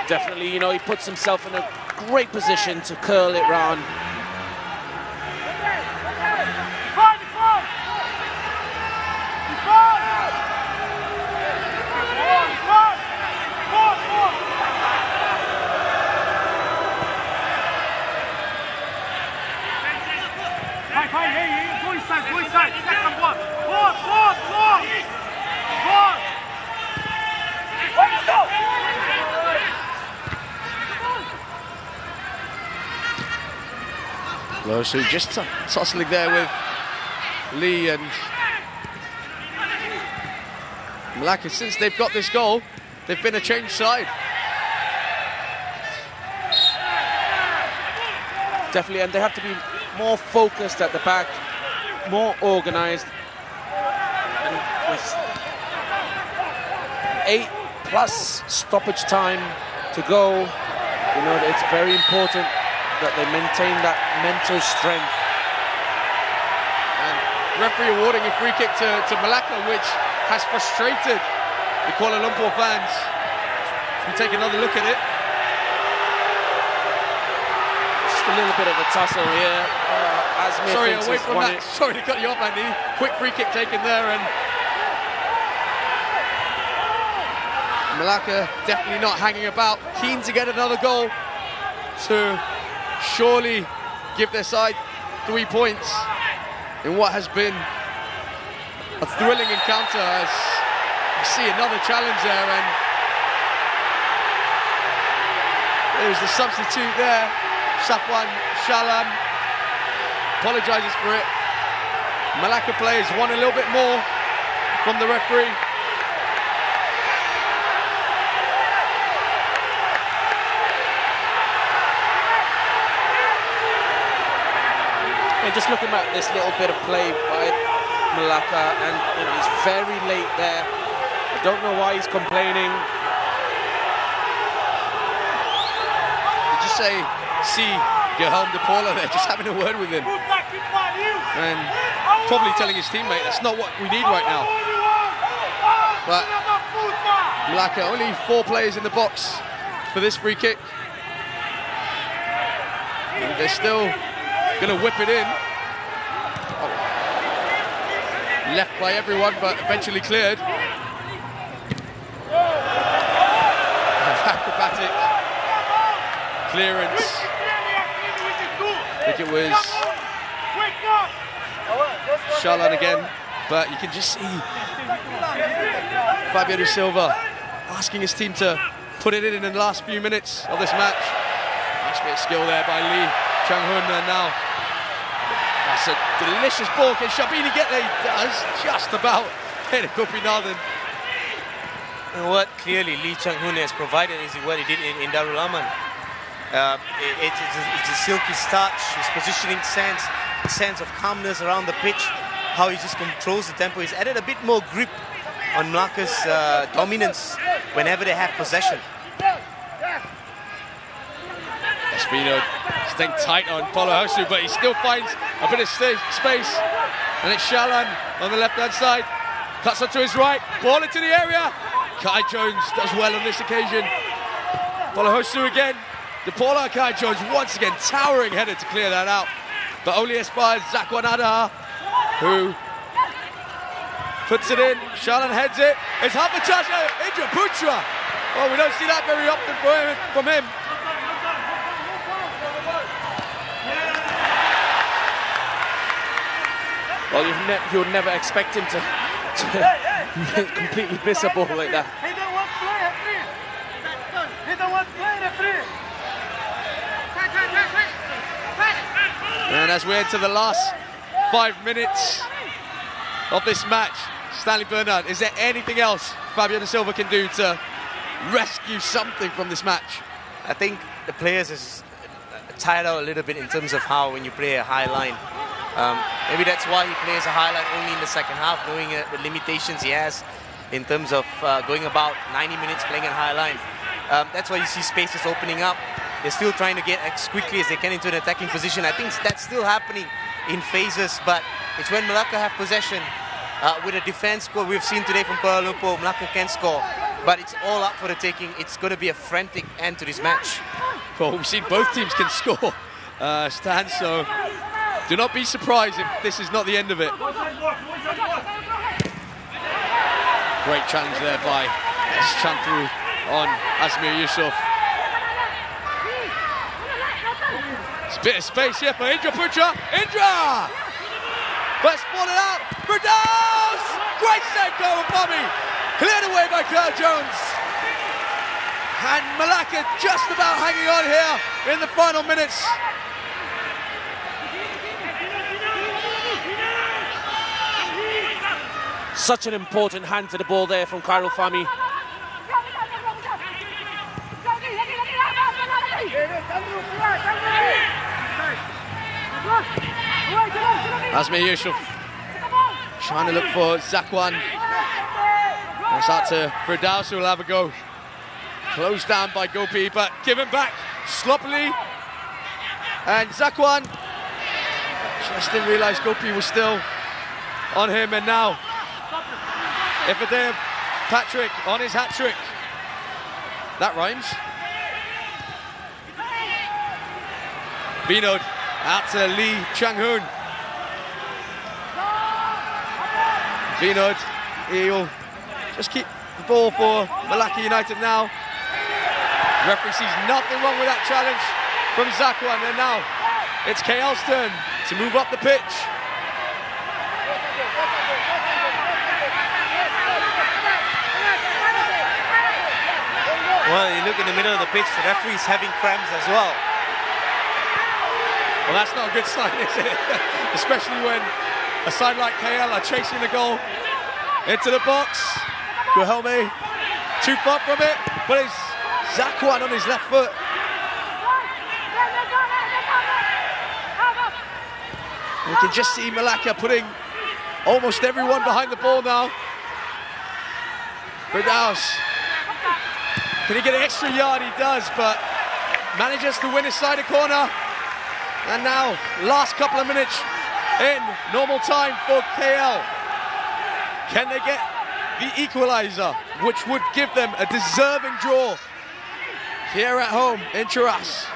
Speaker 5: Definitely, you know, he puts himself in a great position to curl it round.
Speaker 8: Go inside, second one. Four.
Speaker 6: Losu just tussling there with Lee and Melaka. Since they've got this goal, they've been a changed side.
Speaker 5: Definitely, and they have to be more focused at the back, more organised. And with 8+ stoppage time to go, you know, it's very important that they maintain that mental strength.
Speaker 6: And referee awarding a free kick to Melaka, which has frustrated the Kuala Lumpur fans. We take another look at it.
Speaker 5: just a little bit of a tussle here.
Speaker 6: Sorry, away from that. Sorry to cut you off, Andy. Quick free kick taken there, and Melaka definitely not hanging about. Keen to get another goal to surely give their side 3 points in what has been a thrilling encounter. As you see another challenge there, and there's the substitute there. Safwan Shalan apologises for it. Melaka players want a little bit more from the referee.
Speaker 5: And just looking at this little bit of play by Melaka, and he's very late there. I don't know why he's complaining.
Speaker 6: Did you see Guilherme de Paula there, just having a word with him, and probably telling his teammate that's not what we need right now. But Melaka, only 4 players in the box for this free kick, and they're still going to whip it in. Oh. Left by everyone, but eventually cleared. Acrobatic clearance. I think it was Shalan again, but you can just see Fabio Silva asking his team to put it in the last few minutes of this match. Nice bit of skill there by Lee Chang-hun, and now that's a delicious ball. Can Shabini get there? He does, just about. Hit it, Gopinathan.
Speaker 4: And what clearly Lee Chang-hun has provided is what he did in Darul Aman. It's a silky touch, his positioning sense of calmness around the pitch, how he just controls the tempo. He's added a bit more grip on Melaka's dominance whenever they have possession.
Speaker 6: Espino staying tight on Paulo Hosu, but he still finds a bit of space. And it's Shalan on the left-hand side. Cuts onto his right, ball into the area. Kai Jones does well on this occasion. Paulo Hosu again. De Paula, Kai Jones once again towering header to clear that out. But only Espaz Zakwanada, who puts it in. Shalan heads it. It's half a chance. Indra Putra. Oh, we don't see that very often from him.
Speaker 5: Well, you would never expect him to completely miss a ball like that.
Speaker 8: He don't want to play a free. He don't want to play a free.
Speaker 6: And as we enter the last 5 minutes of this match, Stanley Bernard, is there anything else Fabio da Silva can do to rescue something from this match?
Speaker 4: I think the players is tired out a little bit in terms of how when you play a high line. Maybe that's why he plays a high line only in the second half, knowing the limitations he has in terms of going about 90 minutes playing a high line. That's why you see spaces opening up. They're still trying to get as quickly as they can into an attacking position. I think that's still happening in phases, but it's when Melaka have possession with a defense score we've seen today from Kuala Lumpur. Melaka can score, but it's all up for the taking. It's going to be a frantic end to this match.
Speaker 6: Well, we've seen both teams can score, Stan, so do not be surprised if this is not the end of it. Great challenge there by Chantru on Asmir Yusuf. It's a bit of space here for Indra Putra. Indra! Let's ball it out. Berdaus! Great save goal from Bobby. Cleared away by Kai Jones. And Melaka just about hanging on here in the final minutes.
Speaker 5: Such an important hand to the ball there from Khairul Fahmi.
Speaker 6: Asmir Yusuf trying to look for Zakwan. It's out to Berdaus, who will have a go. Closed down by Gopi, but given back sloppily. And Zakwan just didn't realise Gopi was still on him, and now Ifedev Patrick on his hat-trick. That rhymes. Vinod out to Lee Chang-hoon. Vinod, he'll just keep the ball for Malacca United now. Referee sees nothing wrong with that challenge from Zakwan, and now it's KL's turn to move up the pitch.
Speaker 4: Well, you look in the middle of the pitch, the referee's having cramps as well.
Speaker 6: Well, that's not a good sign, is it? Especially when a side like KL are chasing the goal into the box. Guhelme too far from it, but it's Zakwan on his left foot. You can just see Malacca putting almost everyone behind the ball now. Firdaus, can he get an extra yard? He does, but manages to win a side corner. And now, last couple of minutes in normal time for KL. Can they get the equaliser, which would give them a deserving draw here at home in Cheras?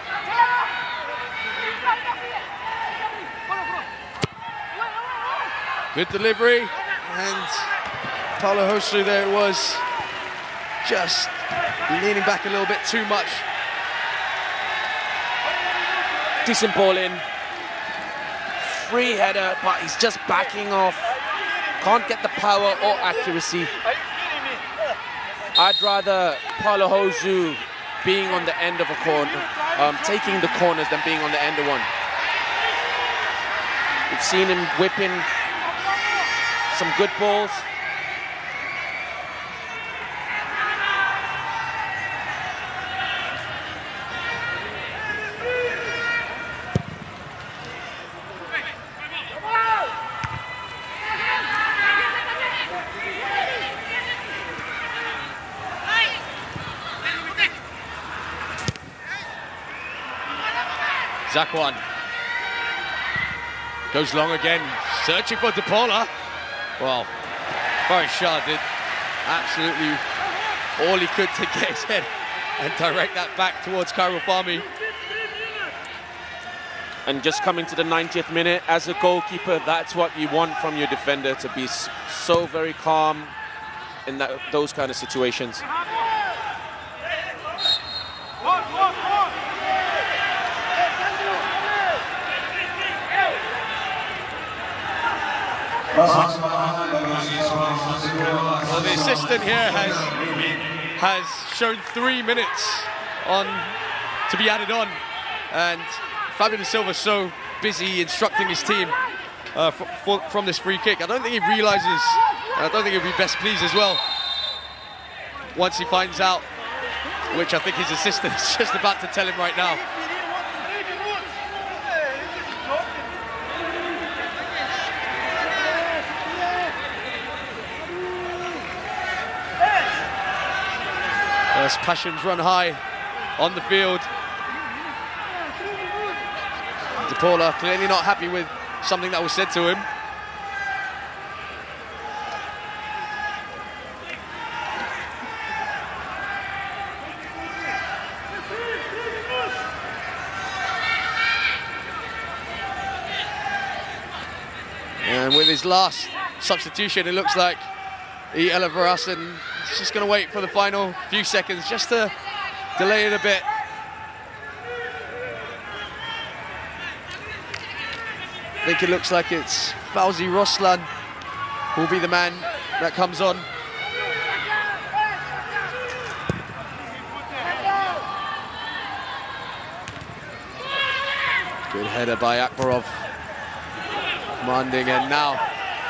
Speaker 6: Good delivery, and Paulo Hosu there it was, just leaning back a little bit too much.
Speaker 5: Decent ball in. Free header, but he's just backing off. Can't get the power or accuracy. I'd rather Paulo Hosu being on the end of a corner, taking the corners than being on the end of one. We've seen him whipping some good balls.
Speaker 6: Zakwan goes long again, searching for DePaula. Well, Faris Shah did absolutely all he could to get his head and direct that back towards Khairul Fahmy.
Speaker 5: And just coming to the 90th minute, as a goalkeeper, that's what you want from your defender, to be so very calm in those kind of situations.
Speaker 6: Well, the assistant here has shown 3 minutes to be added on, and Fabio da Silva so busy instructing his team from this free kick. I don't think he realises, and I don't think he'll be best pleased as well once he finds out, which I think his assistant is just about to tell him right now. As passions run high on the field. DePaula clearly not happy with something that was said to him. And with his last substitution, it looks like Ella Varasan is just going to wait for the final few seconds just to delay it a bit. I think it looks like it's Fauzi Roslan who will be the man that comes on. Good header by Akbarov. Commanding, and now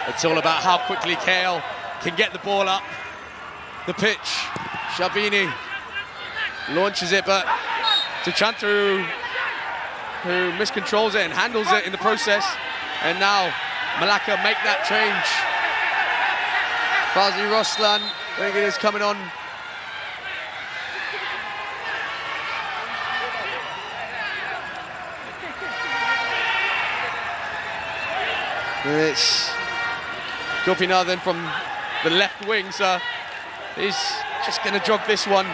Speaker 6: it's all about how quickly KL can get the ball up the pitch. Shabini launches it, but Tuchanta who miscontrols it and handles it in the process. And now Malacca make that change. Fauzi Roslan, I think it is, coming on. And it's Gopinathan from the left wing, so he's just going to jog this one.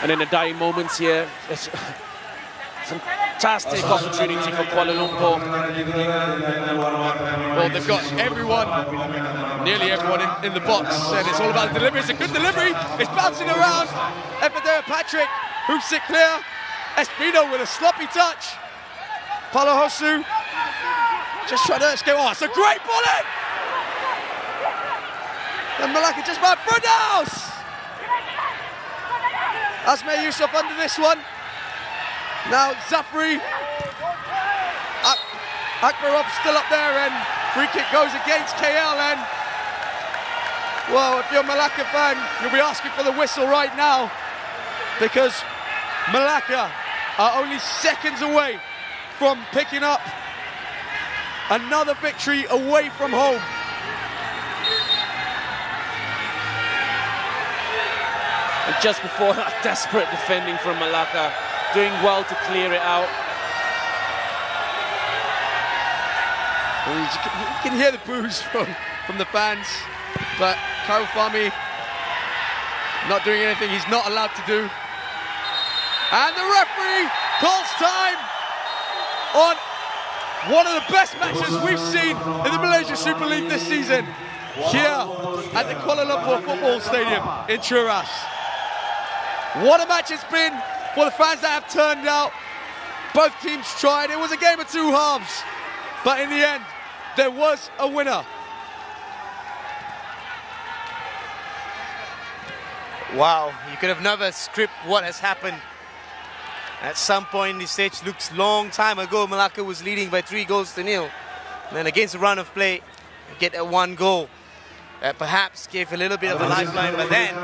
Speaker 5: And in the dying moments here, it's a fantastic opportunity for Kuala Lumpur.
Speaker 6: Well, they've got everyone, nearly everyone in the box, and it's all about the delivery. It's a good delivery. It's bouncing around. Efadea Patrick hooks it clear. Espino with a sloppy touch. Palohosu just trying to escape. Oh, it's a great ball in! And Melaka just about through house. Asmeh Yusuf under this one. Now Zafri. Akbarov still up there, and free kick goes against KL. And well, if you're a Melaka fan, you'll be asking for the whistle right now, because Melaka are only seconds away from picking up another victory away from home.
Speaker 5: And just before that, desperate defending from Melaka, doing well to clear it out.
Speaker 6: You can hear the boos from the fans, but Karufami not doing anything he's not allowed to do. And the referee calls time on one of the best matches we've seen in the Malaysia Super League this season, here at the Kuala Lumpur Football Stadium in Trurass. What a match it's been for the fans that have turned out. Both teams tried. It was a game of two halves, but in the end, there was a winner.
Speaker 4: Wow, you could have never script what has happened. At some point, the stage looks long time ago, Melaka was leading by 3-0. And then against the run of play, get a 1 goal. That perhaps gave a little bit of a lifeline, but then